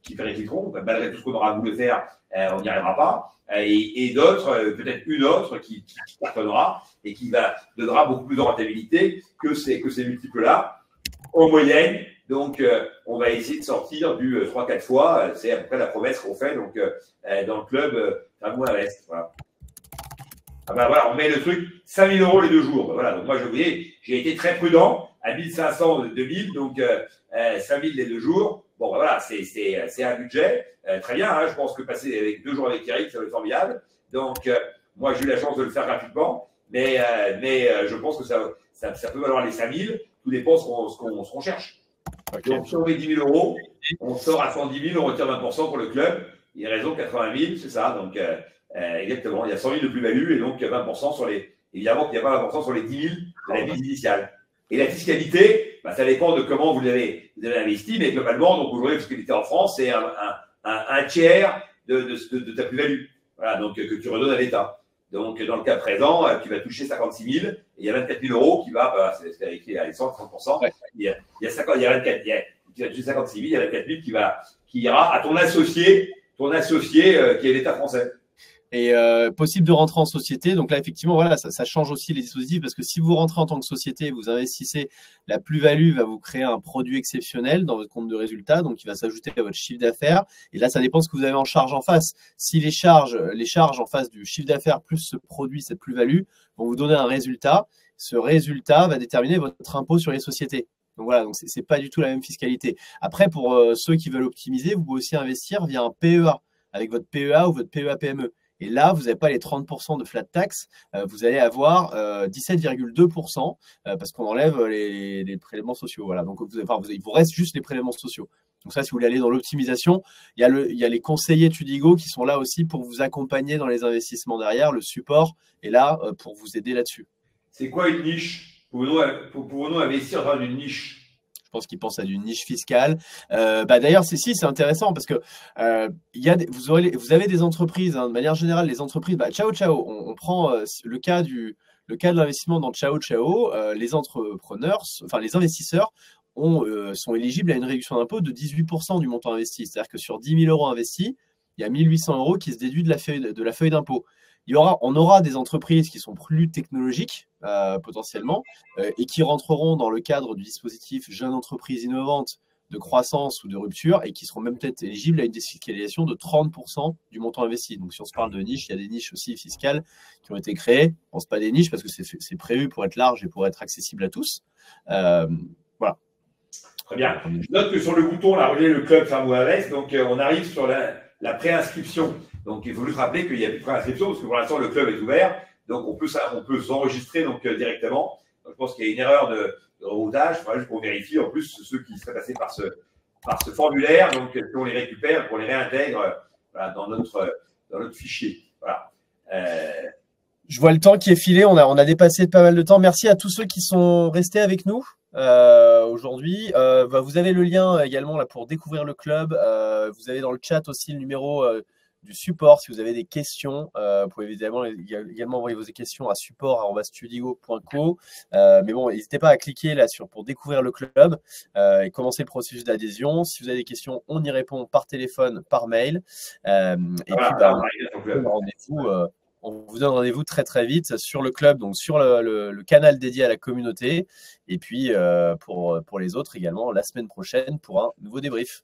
qui vérifieront. Malgré tout ce qu'on aura voulu faire, on n'y arrivera pas. Et d'autres, peut-être une autre qui cartonnera et qui donnera beaucoup plus de rentabilité que ces multiples-là. En moyenne, donc on va essayer de sortir du 3-4 fois. C'est à peu près la promesse qu'on fait donc, dans le club Fairway Invest. Voilà. Ah ben voilà, on met le truc 5 000 € les 2 jours. Voilà, donc moi, j'ai été très prudent à 1 500 de 2000, donc 5 000 les 2 jours. Bon, ben voilà, c'est un budget. Très bien, hein, je pense que passer avec 2 jours avec Eric, ça va être formidable. Donc, moi, j'ai eu la chance de le faire gratuitement, mais je pense que ça peut valoir les 5 000. Tout dépend de ce qu'on cherche. Okay. Donc, si on met 10 000 €, on sort à 110 000, on retire 20% pour le club. Il y a raison, 80 000, c'est ça. Donc, exactement, il y a 100 000 de plus-value et donc 20% sur les. Évidemment qu'il n'y a pas 20% sur les 10 000 de la mise initiale. Et la fiscalité, ça dépend de comment vous avez investi, mais globalement, donc aujourd'hui, la fiscalité en France, c'est un tiers de ta plus-value. Voilà, donc que tu redonnes à l'État. Donc, dans le cas présent, tu vas toucher 56 000 et il y a 24 000 € qui va, c'est écrit à 130%. Ouais. Il y a 24 000, tu vas toucher 56 000, il y a 24 000 qui ira à ton associé qui est l'État français. Et possible de rentrer en société. Donc là, effectivement, voilà, ça change aussi les dispositifs parce que si vous rentrez en tant que société, vous investissez, la plus-value va vous créer un produit exceptionnel dans votre compte de résultat, donc il va s'ajouter à votre chiffre d'affaires. Et là, ça dépend de ce que vous avez en charge en face. Si les charges en face du chiffre d'affaires plus ce produit, cette plus-value, vont vous donner un résultat. Ce résultat va déterminer votre impôt sur les sociétés. Donc voilà, donc c'est pas du tout la même fiscalité. Après, pour ceux qui veulent optimiser, vous pouvez aussi investir via un PEA, avec votre PEA ou votre PEA-PME. Et là, vous n'avez pas les 30% de flat tax, vous allez avoir 17,2% parce qu'on enlève les prélèvements sociaux. Voilà, donc il vous reste juste les prélèvements sociaux. Donc ça, si vous voulez aller dans l'optimisation, il y a les conseillers Tudigo qui sont là aussi pour vous accompagner dans les investissements derrière. Le support est là pour vous aider là-dessus. C'est quoi une niche? Pouvons-nous investir dans une niche? Je pense qu'ils pensent à une niche fiscale. D'ailleurs, c'est intéressant parce que vous avez des entreprises, hein, de manière générale, les entreprises, Ciao Ciao, on prend le cas de l'investissement dans Ciao Ciao, les entrepreneurs, enfin les investisseurs sont éligibles à une réduction d'impôt de 18% du montant investi. C'est-à-dire que sur 10 000 € investis, il y a 1 800 € qui se déduisent de la feuille d'impôt. On aura des entreprises qui sont plus technologiques potentiellement et qui rentreront dans le cadre du dispositif Jeunes entreprises innovantes de croissance ou de rupture et qui seront même peut-être éligibles à une défiscalisation de 30% du montant investi. Donc, si on se parle de niches, il y a des niches aussi fiscales qui ont été créées. Je ne pense pas des niches parce que c'est prévu pour être large et pour être accessible à tous. Voilà. Très bien. Je note que sur le bouton, on a relié le club Fairway Invest. Donc, on arrive sur la préinscription. Donc, il faut juste rappeler qu'il n'y a plus de préinscription parce que pour l'instant, le club est ouvert. Donc, on peut s'enregistrer directement. Donc, je pense qu'il y a une erreur de routage. Il faudra juste qu'on vérifie. En plus, ceux qui seraient passés par ce formulaire, donc, si on les récupère, qu'on les réintègre voilà, dans notre fichier. Voilà. Je vois le temps qui est filé. On a dépassé pas mal de temps. Merci à tous ceux qui sont restés avec nous aujourd'hui. Vous avez le lien également là, pour découvrir le club. Vous avez dans le chat aussi le numéro du support. Si vous avez des questions, vous pouvez également envoyer vos questions à support@studigo.co. Mais bon, n'hésitez pas à cliquer là pour découvrir le club et commencer le processus d'adhésion. Si vous avez des questions, on y répond par téléphone, par mail. On vous donne rendez-vous très très vite sur le club, donc sur le canal dédié à la communauté. Et puis pour les autres également, la semaine prochaine pour un nouveau débrief.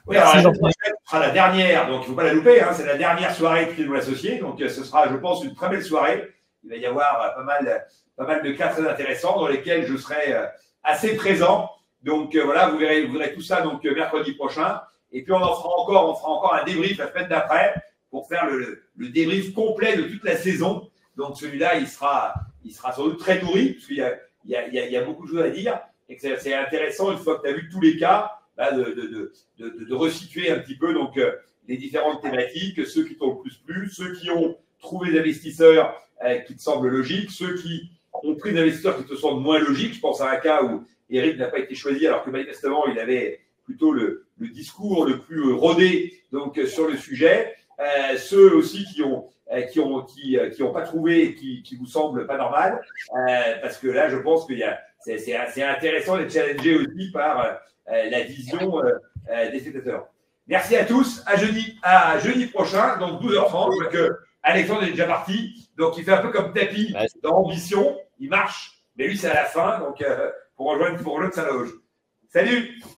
Oui, merci, alors, ce sera la dernière, donc il ne faut pas la louper, hein, c'est la dernière soirée de Studio Associé, donc ce sera, je pense, une très belle soirée. Il va y avoir pas mal de cas très intéressants dans lesquels je serai assez présent. Donc voilà, vous verrez tout ça donc mercredi prochain. Et puis on fera encore un débrief la semaine d'après pour faire le débrief complet de toute la saison. Donc celui-là, il sera sans doute très nourri, parce qu'il y a beaucoup de choses à dire, et que c'est intéressant, une fois que tu as vu tous les cas, de resituer un petit peu donc, les différentes thématiques, ceux qui t'ont le plus plu, ceux qui ont trouvé des investisseurs qui te semblent logiques, ceux qui ont pris des investisseurs qui te semblent moins logiques. Je pense à un cas où Eric n'a pas été choisi alors que manifestement il avait plutôt le discours le plus rodé donc, sur le sujet. Ceux aussi qui ont pas trouvé et qui vous semblent pas normal, parce que là je pense qu'il y a c'est intéressant d'être challengé aussi par la vision des spectateurs. Merci à tous, à jeudi prochain, donc 12h30. Je vois que Alexandre est déjà parti, donc il fait un peu comme Tapi dans Ambition, il marche, mais lui c'est à la fin, donc pour rejoindre sa loge. Salut!